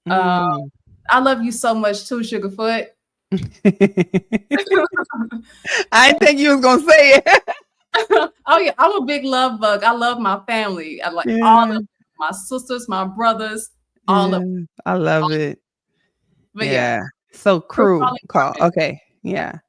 Speaker 2: Uh,
Speaker 1: Mm.
Speaker 2: I love you so much too, Sugarfoot.
Speaker 1: I didn't think you was gonna say it.
Speaker 2: Oh yeah, I'm a big love bug. I love my family. I like all of
Speaker 1: Yeah.
Speaker 2: them, my sisters, my brothers, all of them.
Speaker 1: Yeah. I love it.
Speaker 2: But yeah,
Speaker 1: Yeah. So
Speaker 2: Crew
Speaker 1: crew
Speaker 2: calling
Speaker 1: call.
Speaker 2: Carmen.
Speaker 1: Okay. Yeah.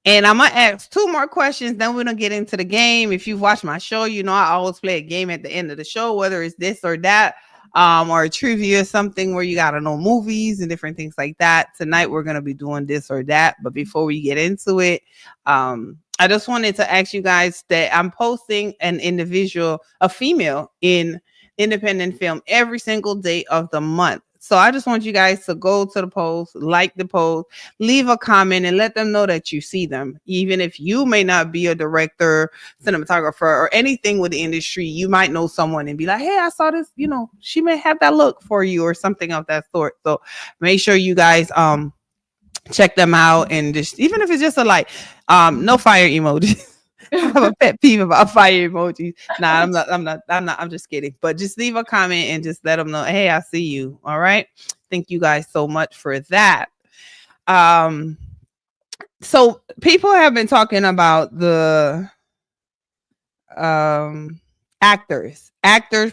Speaker 1: And I'm gonna ask two more questions. Then we're gonna get into the game. If you've watched my show, you know I always play a game at the end of the show, whether it's this or that, or a trivia or something where you gotta know movies and different things like that. Tonight we're gonna be doing this or that. But before we get into it, I just wanted to ask you guys that I'm posting an individual, a female in independent film every single day of the month. So I just want you guys to go to the post, like the post, leave a comment, and let them know that you see them. Even if you may not be a director, cinematographer, or anything with the industry, you might know someone and be like, hey, I saw this, you know, she may have that look for you or something of that sort. So make sure you guys check them out, and just even if it's just a like, no fire emojis. I have a pet peeve about fire emojis. Nah, I'm just kidding. But just leave a comment and just let them know, hey, I see you. All right. Thank you guys so much for that. Um, So people have been talking about the um actors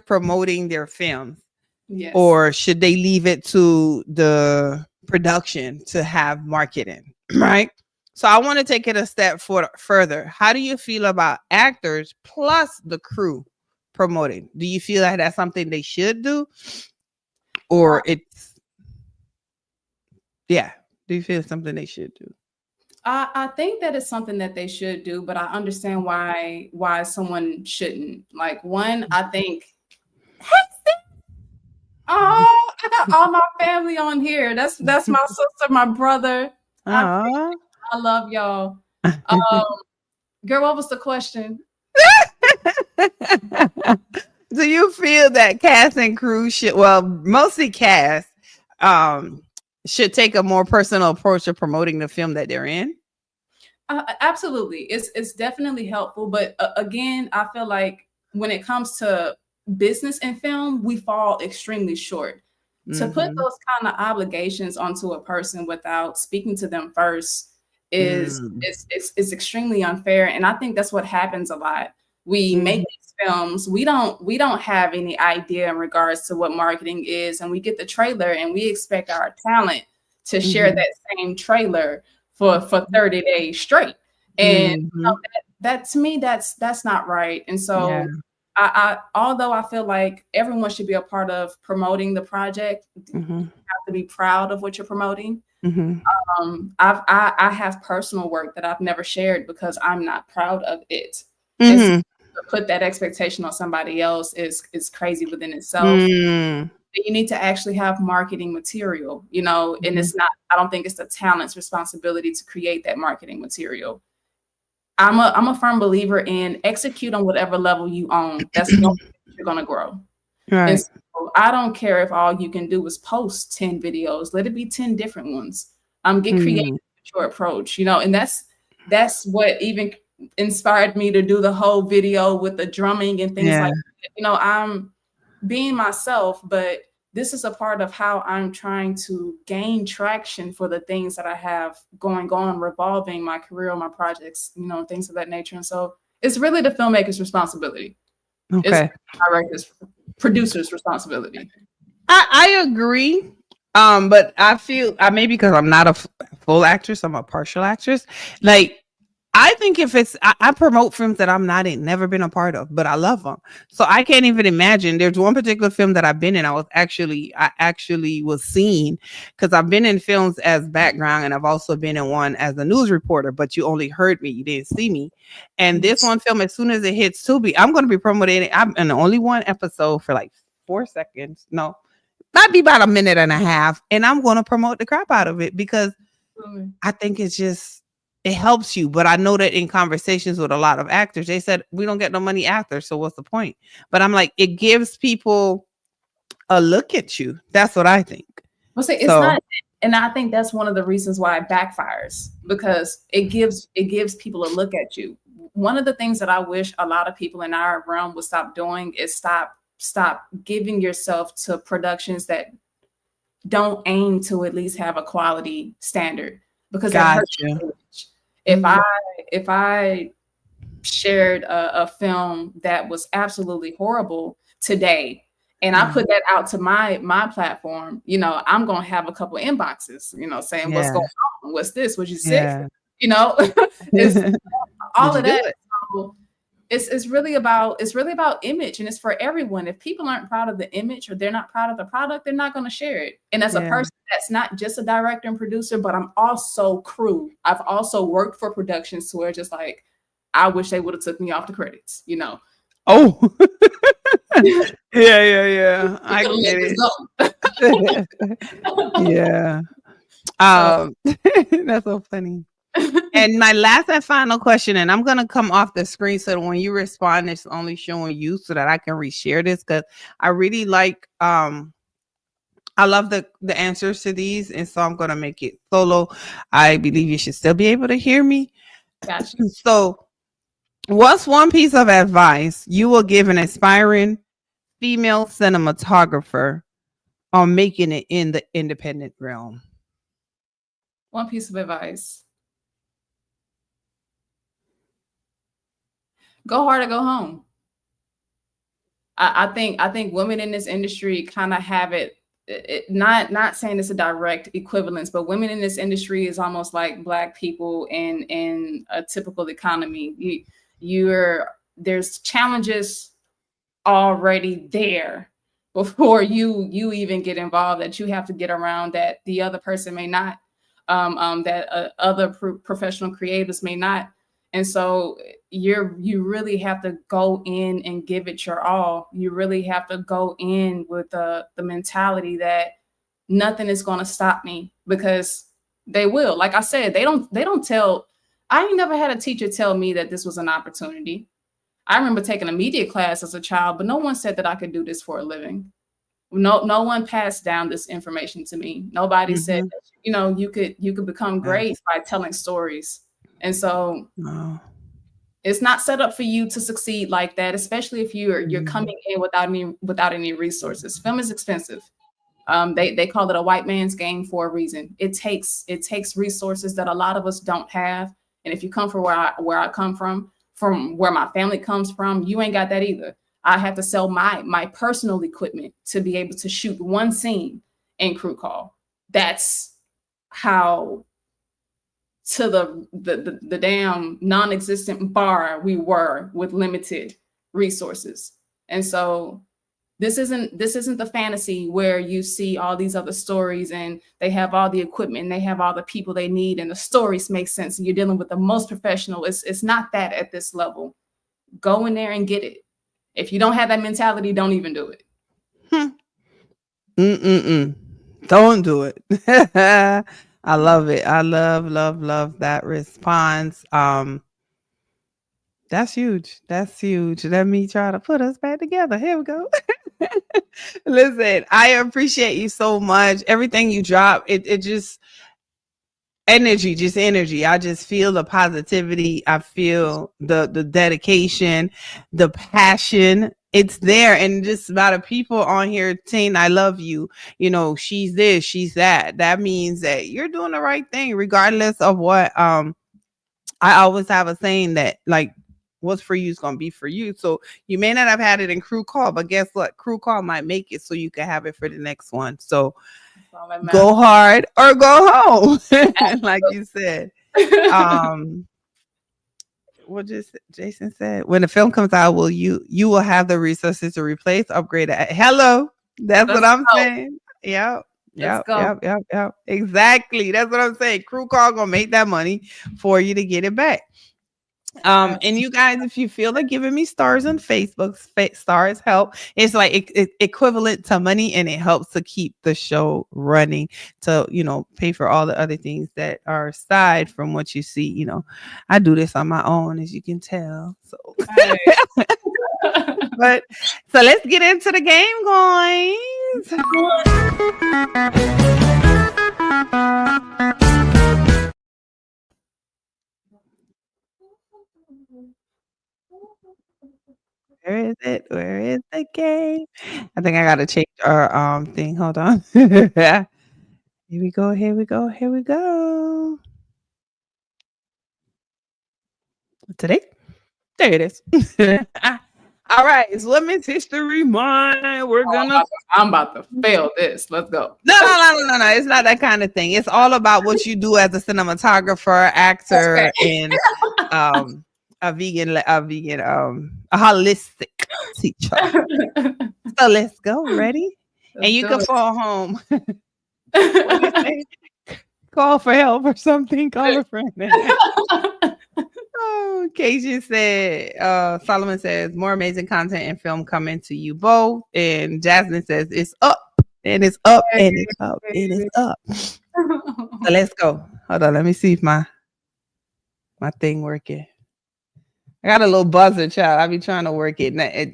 Speaker 1: promoting their films,
Speaker 2: Yes.
Speaker 1: or should they leave it to the production to have marketing, right? So I want to take it a step further. How do you feel about actors plus the crew promoting? Do you feel like that's something they should do, or it's yeah? Do you feel it's something they should do?
Speaker 2: I think that it's something that they should do, but I understand why someone shouldn't. Like one, I think, oh, I got all my family on here. That's my sister, my brother. I
Speaker 1: Aw.
Speaker 2: I love y'all. Um, girl, what was the question?
Speaker 1: Do you feel that cast and crew should, well, mostly cast, um, should take a more personal approach to promoting the film that they're in?
Speaker 2: Absolutely, it's definitely helpful, but again, I feel like when it comes to business and film, we fall extremely short. To put
Speaker 1: Mm-hmm.
Speaker 2: those kind of obligations onto a person without speaking to them first
Speaker 1: Mm.
Speaker 2: is extremely unfair, and I think that's what happens a lot. We make
Speaker 1: Mhm.
Speaker 2: these films, we don't have any idea in regards to what marketing is, and we get the trailer and we expect our talent to share
Speaker 1: Mhm.
Speaker 2: that same trailer for 30 days straight. And
Speaker 1: Mhm.
Speaker 2: that to me, that's not right. And
Speaker 1: Yeah.
Speaker 2: so I although I feel like everyone should be a part of promoting the project, you
Speaker 1: Mhm.
Speaker 2: have to be proud of what you're promoting.
Speaker 1: Mhm.
Speaker 2: I have personal work that I've never shared because I'm not proud of it. And so
Speaker 1: Mhm.
Speaker 2: to put that expectation on somebody else is crazy within itself.
Speaker 1: Mm.
Speaker 2: You need to actually have marketing material, you know, and
Speaker 1: Mhm.
Speaker 2: it's not, I don't think it's the talent's responsibility to create that marketing material. I'm a firm believer in execute on whatever level you own. That's the only way you're gonna grow. And
Speaker 1: Right.
Speaker 2: so I don't care if all you can do is post 10 videos. Let it be 10 different ones. Get creative
Speaker 1: Mm.
Speaker 2: with your approach, you know, and that's what even inspired me to do the whole video with the drumming and things
Speaker 1: Yeah.
Speaker 2: like that. You know, I'm being myself, but this is a part of how I'm trying to gain traction for the things that I have going on, revolving my career, my projects, you know, things of that nature. And so it's really the filmmaker's responsibility. It's
Speaker 1: Okay.
Speaker 2: the director's, producer's responsibility.
Speaker 1: I agree. But I feel I maybe because I'm not a full actress, I'm a partial actress. Like I think if it's I promote films that I'm not in, never been a part of, but I love them. So I can't even imagine. There's one particular film that I've been in. I actually was seen because I've been in films as background, and I've also been in one as a news reporter. But you only heard me, you didn't see me. And this one film, as soon as it hits Tubi, I'm going to be promoting it. I'm in only one episode for like 4 seconds. No, might be about a minute and a half, and I'm going to promote the crap out of it because I think it's just it helps you. But I know that in conversations with a lot of actors, they said we don't get no money actors, so what's the point? But I'm like, it gives people a look at you. That's what I think.
Speaker 2: Well, see, it's
Speaker 1: So
Speaker 2: not, and I think that's one of the reasons why it backfires because it gives people a look at you. One of the things that I wish a lot of people in our realm would stop doing is stop giving yourself to productions that don't aim to at least have a quality standard because that hurts
Speaker 1: gotcha.
Speaker 2: your image. If
Speaker 1: Mhm.
Speaker 2: I shared a film that was absolutely horrible today and I
Speaker 1: Mhm.
Speaker 2: put that out to my platform, you know, I'm gonna have a couple inboxes, you know, saying what's
Speaker 1: Yeah.
Speaker 2: going on, what's this, what you sick for,
Speaker 1: Yeah.
Speaker 2: you know, it's
Speaker 1: Did
Speaker 2: all
Speaker 1: you
Speaker 2: of
Speaker 1: do
Speaker 2: that.
Speaker 1: it?
Speaker 2: So it's really about image and it's for everyone. If people aren't proud of the image or they're not proud of the product, they're not going to share it. And as a
Speaker 1: Yeah.
Speaker 2: person that's not just a director and producer, but I'm also crew. I've also worked for productions to where just like I wish they would have took me off the credits, you know.
Speaker 1: Oh. yeah,
Speaker 2: You
Speaker 1: yeah, yeah. I
Speaker 2: could have let
Speaker 1: get
Speaker 2: this
Speaker 1: it.
Speaker 2: go.
Speaker 1: yeah.
Speaker 2: So
Speaker 1: That's so funny. And my last and final question, and I'm gonna come off the screen so that when you respond, it's only showing you so that I can reshare this because I really like I love the answers to these, and so I'm gonna make it solo. I believe you should still be able to hear me.
Speaker 2: gotcha.
Speaker 1: So, what's one piece of advice you will give an aspiring female cinematographer on making it in the independent realm?
Speaker 2: One piece of advice. Go hard or go home. I think women in this industry kind of have not saying it's a direct equivalence, but women in this industry is almost like Black people in a typical economy. You're there's challenges already there before you even get involved that you have to get around, that the other person may not, that other professional creators may not. And so you really have to go in and give it your all. You really have to go in with the mentality that nothing is going to stop me, because they will. Like I said, they don't tell. I ain't never had a teacher tell me that this was an opportunity. I remember taking a media class as a child, but no one said that I could do this for a living. No one passed down this information to me. Nobody said
Speaker 1: Mm-hmm.
Speaker 2: that, you could become great
Speaker 1: Yes.
Speaker 2: by telling stories. And so
Speaker 1: Oh.
Speaker 2: it's not set up for you to succeed like that, especially if you're
Speaker 1: Mm-hmm.
Speaker 2: coming in without any resources. Film is expensive. They call it a white man's game for a reason. It takes resources that a lot of us don't have. And if you come from where I come from where my family comes from, you ain't got that either. I have to sell my personal equipment to be able to shoot one scene in crew call. That's how to the damn non-existent bar we were with limited resources. And so this isn't the fantasy where you see all these other stories and they have all the equipment and they have all the people they need and the stories make sense and you're dealing with the most professional. It's not that at this level. Go in there and get it. If you don't have that mentality, don't even do it.
Speaker 1: Hmm. Mm-mm-mm. Don't do it. I love it. I love that response. That's huge. That's huge. Let me try to put us back together. Here we go. Listen, I appreciate you so much. Everything you drop, it just energy, just energy. I just feel the positivity. I feel the dedication, the passion. It's there, and just about of people on here saying I love you. You know, she's this, she's that. That means that you're doing the right thing, regardless of what. I always have a saying that like what's for you is gonna be for you. So you may not have had it in crew call, but guess what? Crew call might make it so you can have it for the next one. So
Speaker 2: That's all that
Speaker 1: go
Speaker 2: matters.
Speaker 1: hard or go home. Like you said. Um what just Jason said, when the film comes out, you will have the resources to replace, upgrade it. Hello. That's what
Speaker 2: Let's
Speaker 1: I'm
Speaker 2: go.
Speaker 1: saying. Yep.
Speaker 2: Let's
Speaker 1: Yep,
Speaker 2: go.
Speaker 1: yep, yep, yep. Exactly. That's what I'm saying. Crew call gonna make that money for you to get it back.
Speaker 2: Right.
Speaker 1: And you guys, if you feel like giving me stars on Facebook, stars help. It's like equivalent to money, and it helps to keep the show running, to pay for all the other things that are aside from what you see. I do this on my own, as you can tell. So,
Speaker 2: Right.
Speaker 1: but so let's get into the game, guys. Where is it? Where is the game? I think I gotta change our thing. Hold on. Here we go. Here we go. Here we go. Today, there it is. All right, it's Women's History Month. We're
Speaker 2: Oh,
Speaker 1: gonna
Speaker 2: I'm about to fail this. Let's go.
Speaker 1: no. It's not that kind of thing. It's all about what you do as a cinematographer,
Speaker 2: Okay.
Speaker 1: actor, and a holistic teacher. So let's go. Ready? And
Speaker 2: Let's
Speaker 1: you can
Speaker 2: do
Speaker 1: fall home. What do you
Speaker 2: it.
Speaker 1: say? Call for help or something. Call a friend. Oh, Casey said, Solomon says, more amazing content and film coming to you both. And Jasmine says, it's up and it's up and it's up and it's up. So let's go. Hold on. Let me see if my thing working. I got a little buzzer, child. I be trying to work it. Let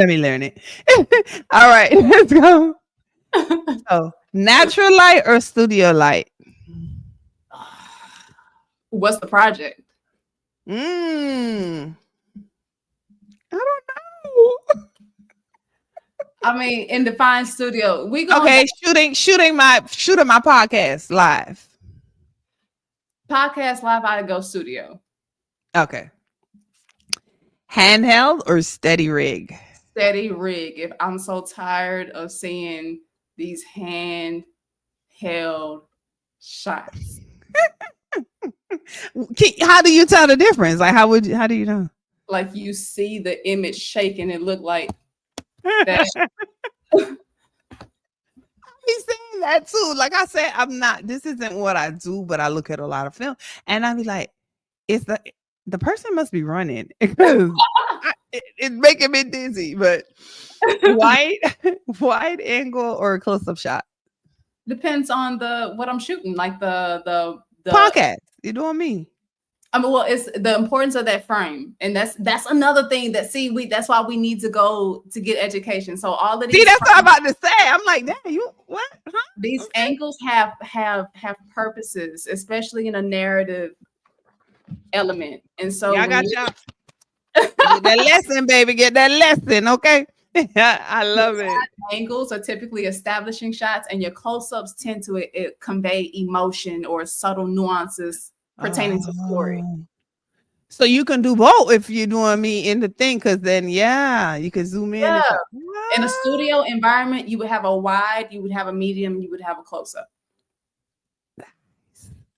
Speaker 1: me learn it. All right, let's go. So, natural light or studio light?
Speaker 2: What's the project?
Speaker 1: I don't know.
Speaker 2: I mean, in Define Studio, we going
Speaker 1: Okay, shooting my podcast live.
Speaker 2: podcast live. I go studio.
Speaker 1: Okay. Handheld or steady rig?
Speaker 2: Steady rig. If I'm so tired of seeing these hand held shots.
Speaker 1: How do you tell the difference? Like, how do you know?
Speaker 2: Like you see the image shaking, it look like that.
Speaker 1: He's saying that too. Like I said, this isn't what I do, but I look at a lot of film and I be like, it's the person must be running because it's making me dizzy. But wide, wide angle or close up shot?
Speaker 2: Depends on the what I'm shooting. Like the
Speaker 1: Podcast. You doing me?
Speaker 2: I mean, well, it's the importance of that frame, and that's another thing that that's why we need to go to get education. So all of these
Speaker 1: That's what I'm about to say. I'm like, damn, you what? Huh?
Speaker 2: These angles have purposes, especially in a narrative element. And so
Speaker 1: I got y'all. Get that lesson, baby. Get that lesson, okay? I love it.
Speaker 2: Angles are typically establishing shots, and your close-ups tend to convey emotion or subtle nuances pertaining to story.
Speaker 1: So you can do both if you're doing me in the thing, because then you can zoom in.
Speaker 2: Yeah. In a studio environment, you would have a wide, you would have a medium, you would have a close-up.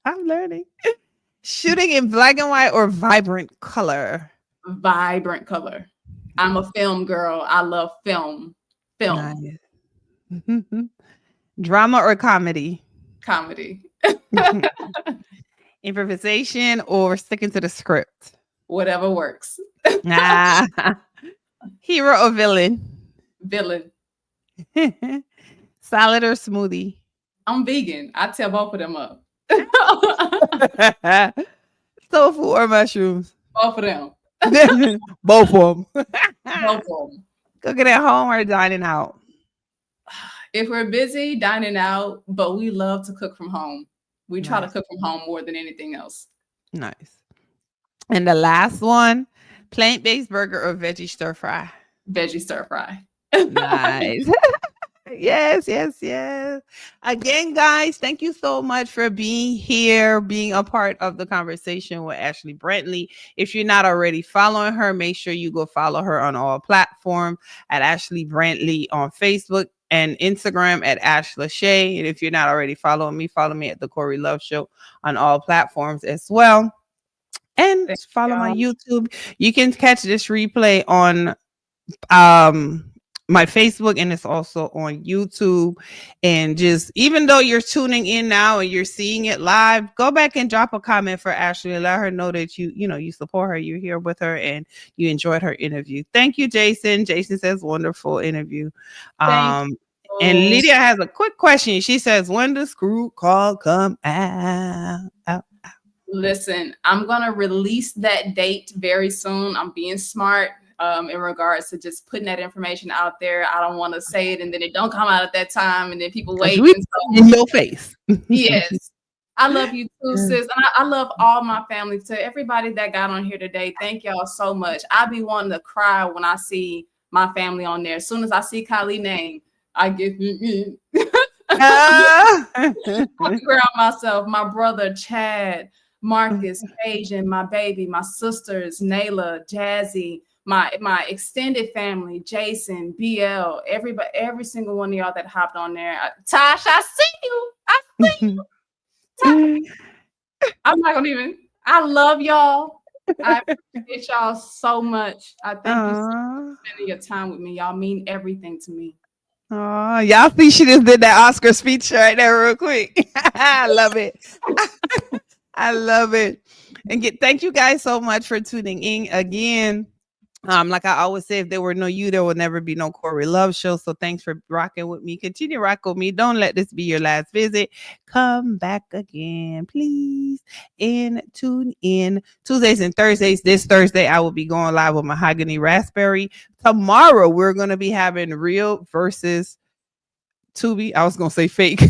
Speaker 1: I'm learning. Shooting in black and white or vibrant color?
Speaker 2: Vibrant color. I'm a film girl. I love film.
Speaker 1: Nice. Drama or comedy?
Speaker 2: Comedy.
Speaker 1: Improvisation or sticking to the script?
Speaker 2: Whatever works.
Speaker 1: Hero or villain?
Speaker 2: Villain.
Speaker 1: Salad or smoothie?
Speaker 2: I'm vegan. I tell both of them up.
Speaker 1: Tofu or mushrooms?
Speaker 2: Both of them.
Speaker 1: Both of them.
Speaker 2: Both of them.
Speaker 1: Cooking at home or dining out?
Speaker 2: If we're busy, dining out, but we love to cook from home. We try to cook from home more than anything else.
Speaker 1: Nice. And the last one, plant-based burger or veggie stir fry?
Speaker 2: Veggie stir fry.
Speaker 1: Nice. Yes. Again, guys, thank you so much for being here, being a part of the conversation with Ashley Brantley. If you're not already following her, make sure you go follow her on all platforms at Ashley Brantley on Facebook and Instagram at Ash Lachey. And if you're not already following me, follow me at The Corey Love Show on all platforms as well. And follow my YouTube. You can catch this replay on my Facebook, and it's also on YouTube. And just even though you're tuning in now and you're seeing it live, go back and drop a comment for Ashley and let her know that you support her, you're here with her, and you enjoyed her interview. Thank you, Jason. Jason says wonderful interview. And Lydia has a quick question. She says, when does Screw Call come out?
Speaker 2: Listen, I'm gonna release that date very soon. I'm being smart in regards to just putting that information out there. I don't want to say it and then it don't come out at that time and then people wait.
Speaker 1: In your face.
Speaker 2: Yes. I love you too, sis. And I love all my family. To everybody that got on here today, thank y'all so much. I be wanting to cry when I see my family on there. As soon as I see Kylie's name, I get I ground myself. My brother Chad, Marcus, Paige, and my baby, my sisters, Nayla, Jazzy, my extended family, Jason, BL, everybody, every single one of y'all that hopped on there. Tosh, I see you. I see you. I'm not gonna even. I love y'all. I appreciate y'all so much. I thank you for spending your time with me. Y'all mean everything to me.
Speaker 1: Oh, y'all see she just did that Oscar speech right there real quick. I love it. I love it. And thank you guys so much for tuning in again. Like I always say, if there were no you, there will never be no Corey Love Show. So thanks for rocking with me. Continue to rock with me. Don't let this be your last visit. Come back again, please. And tune in Tuesdays and Thursdays. This Thursday, I will be going live with Mahogany Raspberry. Tomorrow, we're going to be having real versus Tubi. I was going to say fake.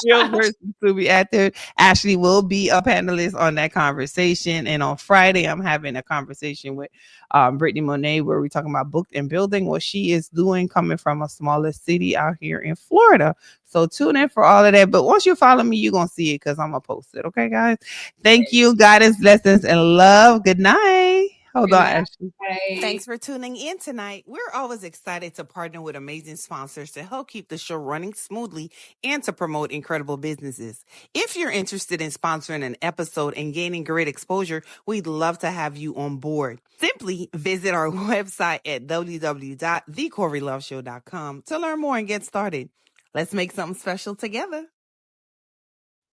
Speaker 1: Real versus Tubi actor. Ashley will be a panelist on that conversation. And on Friday, I'm having a conversation with Brittany Monet, where we're talking about book and building, what she is doing coming from a smaller city out here in Florida. So tune in for all of that. But once you follow me, you're going to see it because I'm going to post it. Okay, guys? Thank you. Guidance, lessons, and love. Good night. Hold on, Ashley.
Speaker 2: Bye.
Speaker 1: Thanks for tuning in tonight. We're always excited to partner with amazing sponsors to help keep the show running smoothly and to promote incredible businesses. If you're interested in sponsoring an episode and gaining great exposure, we'd love to have you on board. Simply visit our website at www.thecoreyloveshow.com to learn more and get started. Let's make something special together.